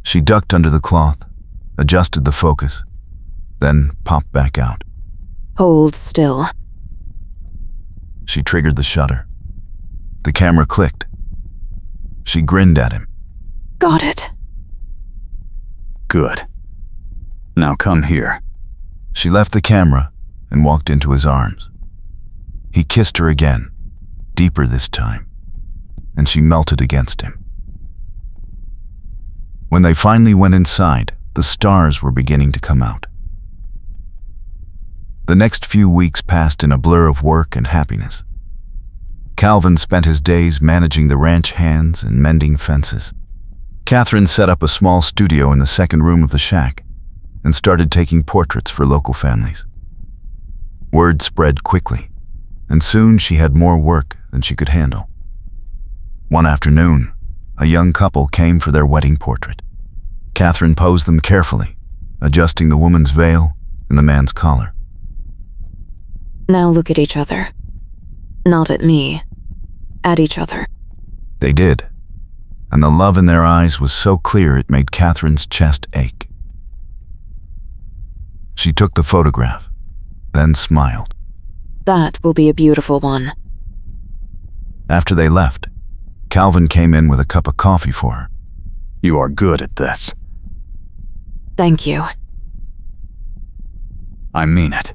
She ducked under the cloth, adjusted the focus, then popped back out. Hold still. She triggered the shutter. The camera clicked. She grinned at him. Got it. Good. Now come here. She left the camera and walked into his arms. He kissed her again, deeper this time, and she melted against him. When they finally went inside, the stars were beginning to come out. The next few weeks passed in a blur of work and happiness. Calvin spent his days managing the ranch hands and mending fences. Katherine set up a small studio in the second room of the shack and started taking portraits for local families. Word spread quickly, and soon she had more work than she could handle. One afternoon, a young couple came for their wedding portrait. Katherine posed them carefully, adjusting the woman's veil and the man's collar. Now look at each other. Not at me. At each other. They did, and the love in their eyes was so clear it made Katherine's chest ache. She took the photograph, then smiled. That will be a beautiful one. After they left, Calvin came in with a cup of coffee for her. You are good at this. Thank you. I mean it.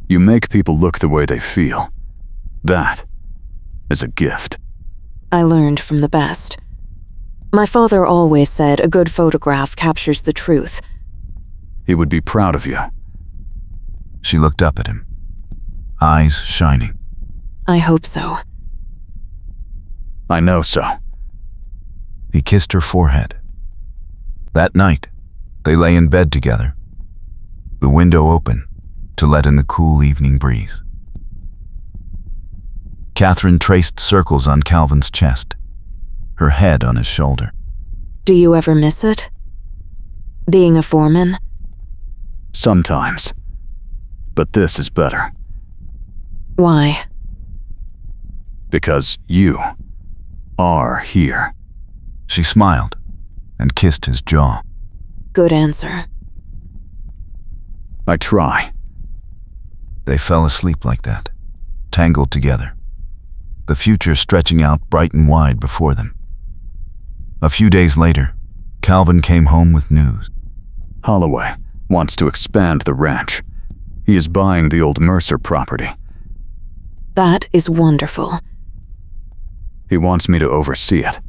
You make people look the way they feel. That is a gift. I learned from the best. My father always said a good photograph captures the truth. He would be proud of you. She looked up at him, eyes shining. I hope so. I know so. He kissed her forehead. That night, they lay in bed together, the window open to let in the cool evening breeze. Katherine traced circles on Calvin's chest, her head on his shoulder. Do you ever miss it? Being a foreman? Sometimes. But this is better. Why? Because you are here. She smiled and kissed his jaw. Good answer. I try. They fell asleep like that, tangled together, the future stretching out bright and wide before them. A few days later, Calvin came home with news. Holloway wants to expand the ranch. He is buying the old Mercer property. That is wonderful. He wants me to oversee it.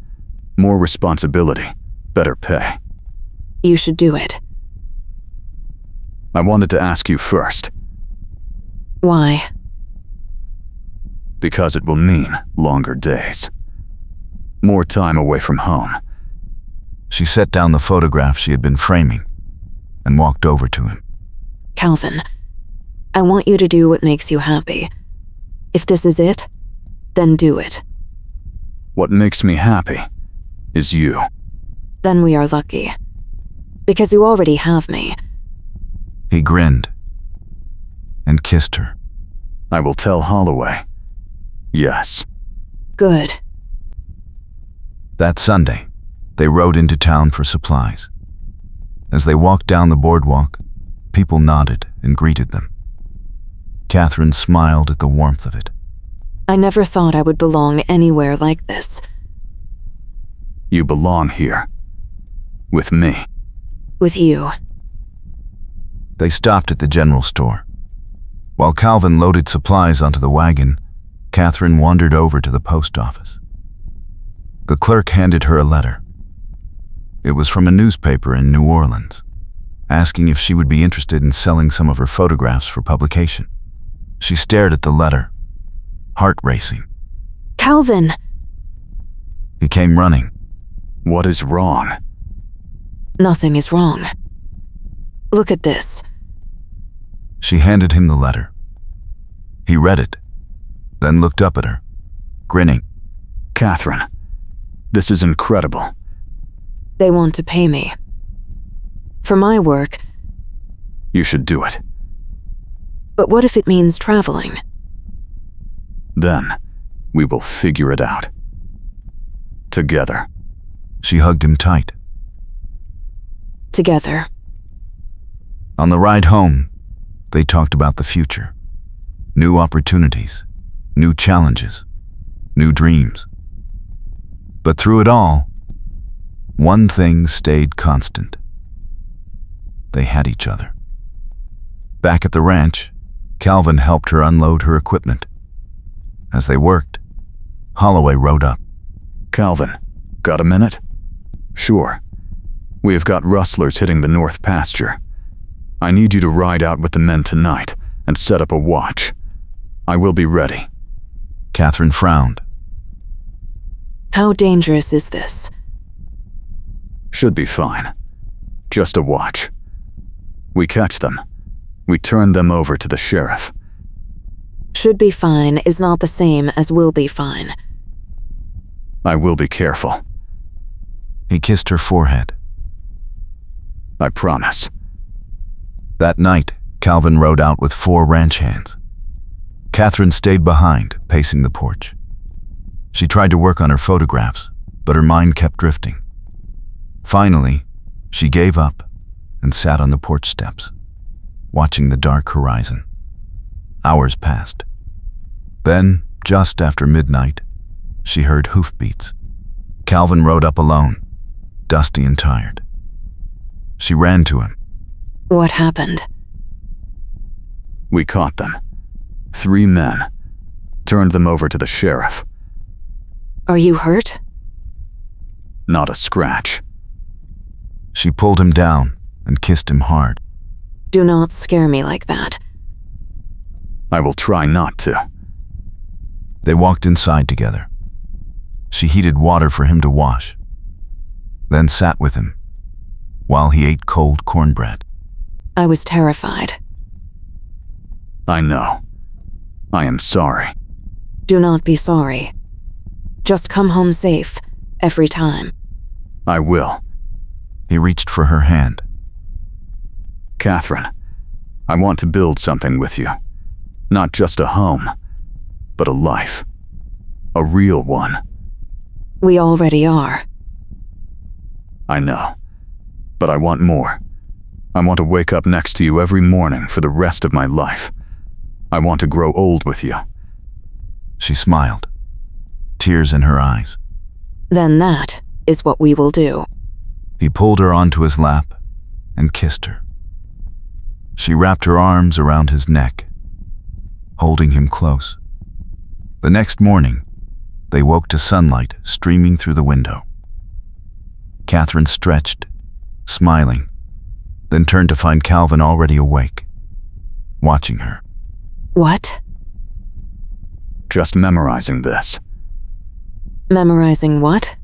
More responsibility, better pay. You should do it. I wanted to ask you first, Why? because it will mean longer days. More time away from home. She set down the photograph she had been framing and walked over to him. Calvin, I want you to do what makes you happy. If this is it, then do it. What makes me happy is you. Then we are lucky. Because you already have me. He grinned and kissed her. I will tell Holloway. Yes. Good. That Sunday, they rode into town for supplies. As they walked down the boardwalk, people nodded and greeted them. Katherine smiled at the warmth of it. I never thought I would belong anywhere like this. You belong here. With me. With you. They stopped at the general store. While Calvin loaded supplies onto the wagon, Katherine wandered over to the post office. The clerk handed her a letter. It was from a newspaper in New Orleans, asking if she would be interested in selling some of her photographs for publication. She stared at the letter, heart racing. Calvin! He came running. What is wrong? Nothing is wrong. Look at this. She handed him the letter. He read it, then looked up at her, grinning. Katherine, this is incredible. They want to pay me. For my work. You should do it. But what if it means traveling? Then, we will figure it out. Together. She hugged him tight. Together. On the ride home, they talked about the future. New opportunities, new challenges, new dreams. But through it all, one thing stayed constant. They had each other. Back at the ranch, Calvin helped her unload her equipment. As they worked, Holloway rode up. Calvin, got a minute? Sure. We have got rustlers hitting the north pasture. I need you to ride out with the men tonight and set up a watch. I will be ready. Katherine frowned. How dangerous is this? Should be fine. Just a watch. We catch them. We turn them over to the sheriff. Should be fine is not the same as will be fine. I will be careful. He kissed her forehead. I promise. That night, Calvin rode out with 4 ranch hands. Katherine stayed behind, pacing the porch. She tried to work on her photographs, but her mind kept drifting. Finally, she gave up and sat on the porch steps, watching the dark horizon. Hours passed. Then, just after midnight, she heard hoofbeats. Calvin rode up alone, dusty and tired. She ran to him. What happened? We caught them. 3 men. Turned them over to the sheriff. Are you hurt? Not a scratch. She pulled him down and kissed him hard. Do not scare me like that. I will try not to. They walked inside together. She heated water for him to wash, then sat with him while he ate cold cornbread. I was terrified. I know. I am sorry. Do not be sorry. Just come home safe, every time. I will. He reached for her hand. Katherine, I want to build something with you. Not just a home, but a life. A real one. We already are. I know. But I want more. I want to wake up next to you every morning for the rest of my life. I want to grow old with you. She smiled, tears in her eyes. Then that is what we will do. He pulled her onto his lap and kissed her. She wrapped her arms around his neck, holding him close. The next morning, they woke to sunlight streaming through the window. Katherine stretched, smiling, then turned to find Calvin already awake, watching her. What? Just memorizing this. Memorizing what?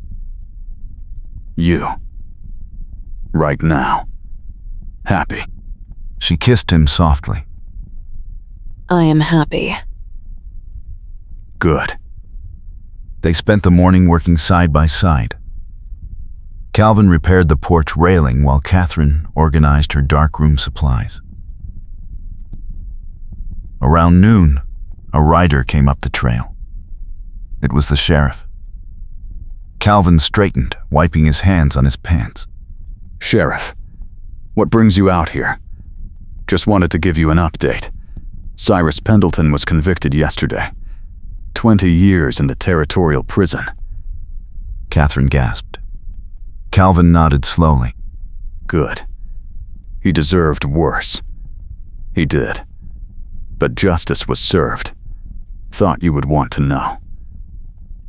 You. Right now. Happy. She kissed him softly. I am happy. Good. They spent the morning working side by side. Calvin repaired the porch railing while Katherine organized her darkroom supplies. Around noon, a rider came up the trail. It was the sheriff. Calvin straightened, wiping his hands on his pants. Sheriff, what brings you out here? Just wanted to give you an update. Cyrus Pendleton was convicted yesterday. 20 years in the territorial prison. Katherine gasped. Calvin nodded slowly. Good. He deserved worse. He did. But justice was served. Thought you would want to know.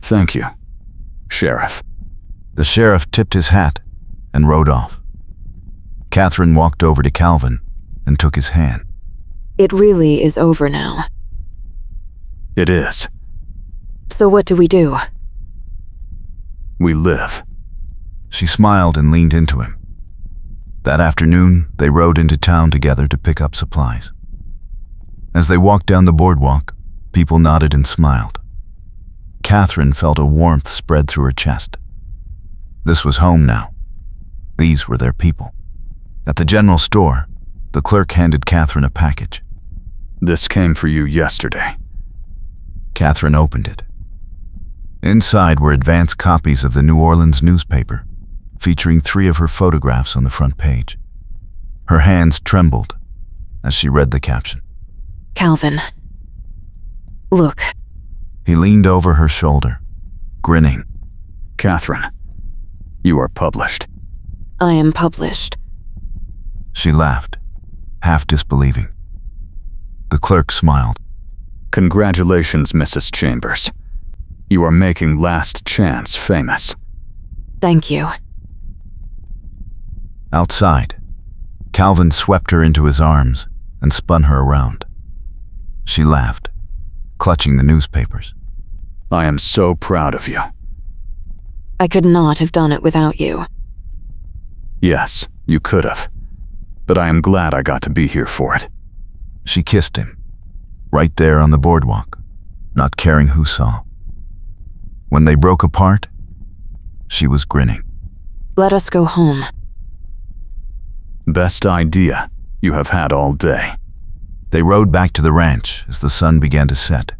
Thank you, Sheriff. The sheriff tipped his hat and rode off. Katherine walked over to Calvin and took his hand. It really is over now. It is. So what do we do? We live. She smiled and leaned into him. That afternoon, they rode into town together to pick up supplies. As they walked down the boardwalk, people nodded and smiled. Katherine felt a warmth spread through her chest. This was home now. These were their people. At the general store, the clerk handed Katherine a package. This came for you yesterday. Katherine opened it. Inside were advance copies of the New Orleans newspaper, featuring 3 of her photographs on the front page. Her hands trembled as she read the caption. Calvin. Look. He leaned over her shoulder, grinning. Katherine, you are published. I am published. She laughed, half disbelieving. The clerk smiled. Congratulations, Mrs. Chambers. You are making Last Chance famous. Thank you. Outside, Calvin swept her into his arms and spun her around. She laughed, clutching the newspapers. I am so proud of you. I could not have done it without you. Yes, you could have. But I am glad I got to be here for it. She kissed him, right there on the boardwalk, not caring who saw. When they broke apart, she was grinning. Let us go home. Best idea you have had all day. They rode back to the ranch as the sun began to set,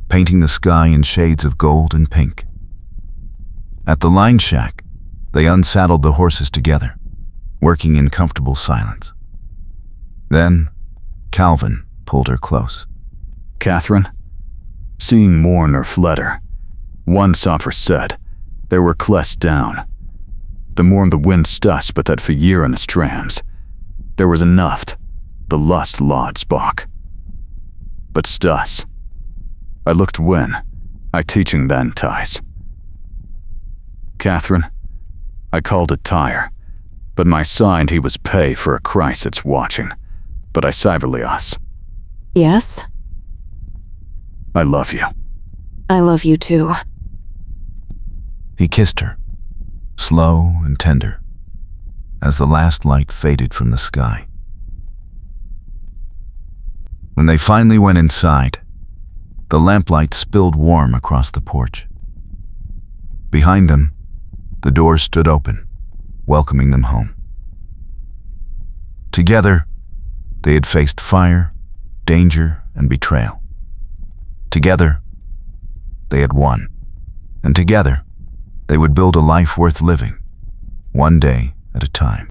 painting the sky in shades of gold and pink. At the line shack, they unsaddled the horses together, working in comfortable silence. Then, Calvin pulled her close. Katherine, seeing mourner Fletter, one sopper said, There were cless down. The more the wind stus but that for year in his trams. There was enough, the lust lod spark. But stus. I looked when, I teaching then ties. Catherine, I called it tire, but my signed he was pay for a Christ it's watching, but I cyberly us. Yes? I love you. I love you too. He kissed her, slow and tender, as the last light faded from the sky. When they finally went inside, the lamplight spilled warm across the porch. Behind them, the door stood open, welcoming them home. Together, they had faced fire, danger, and betrayal. Together, they had won. And together, they would build a life worth living, one day at a time.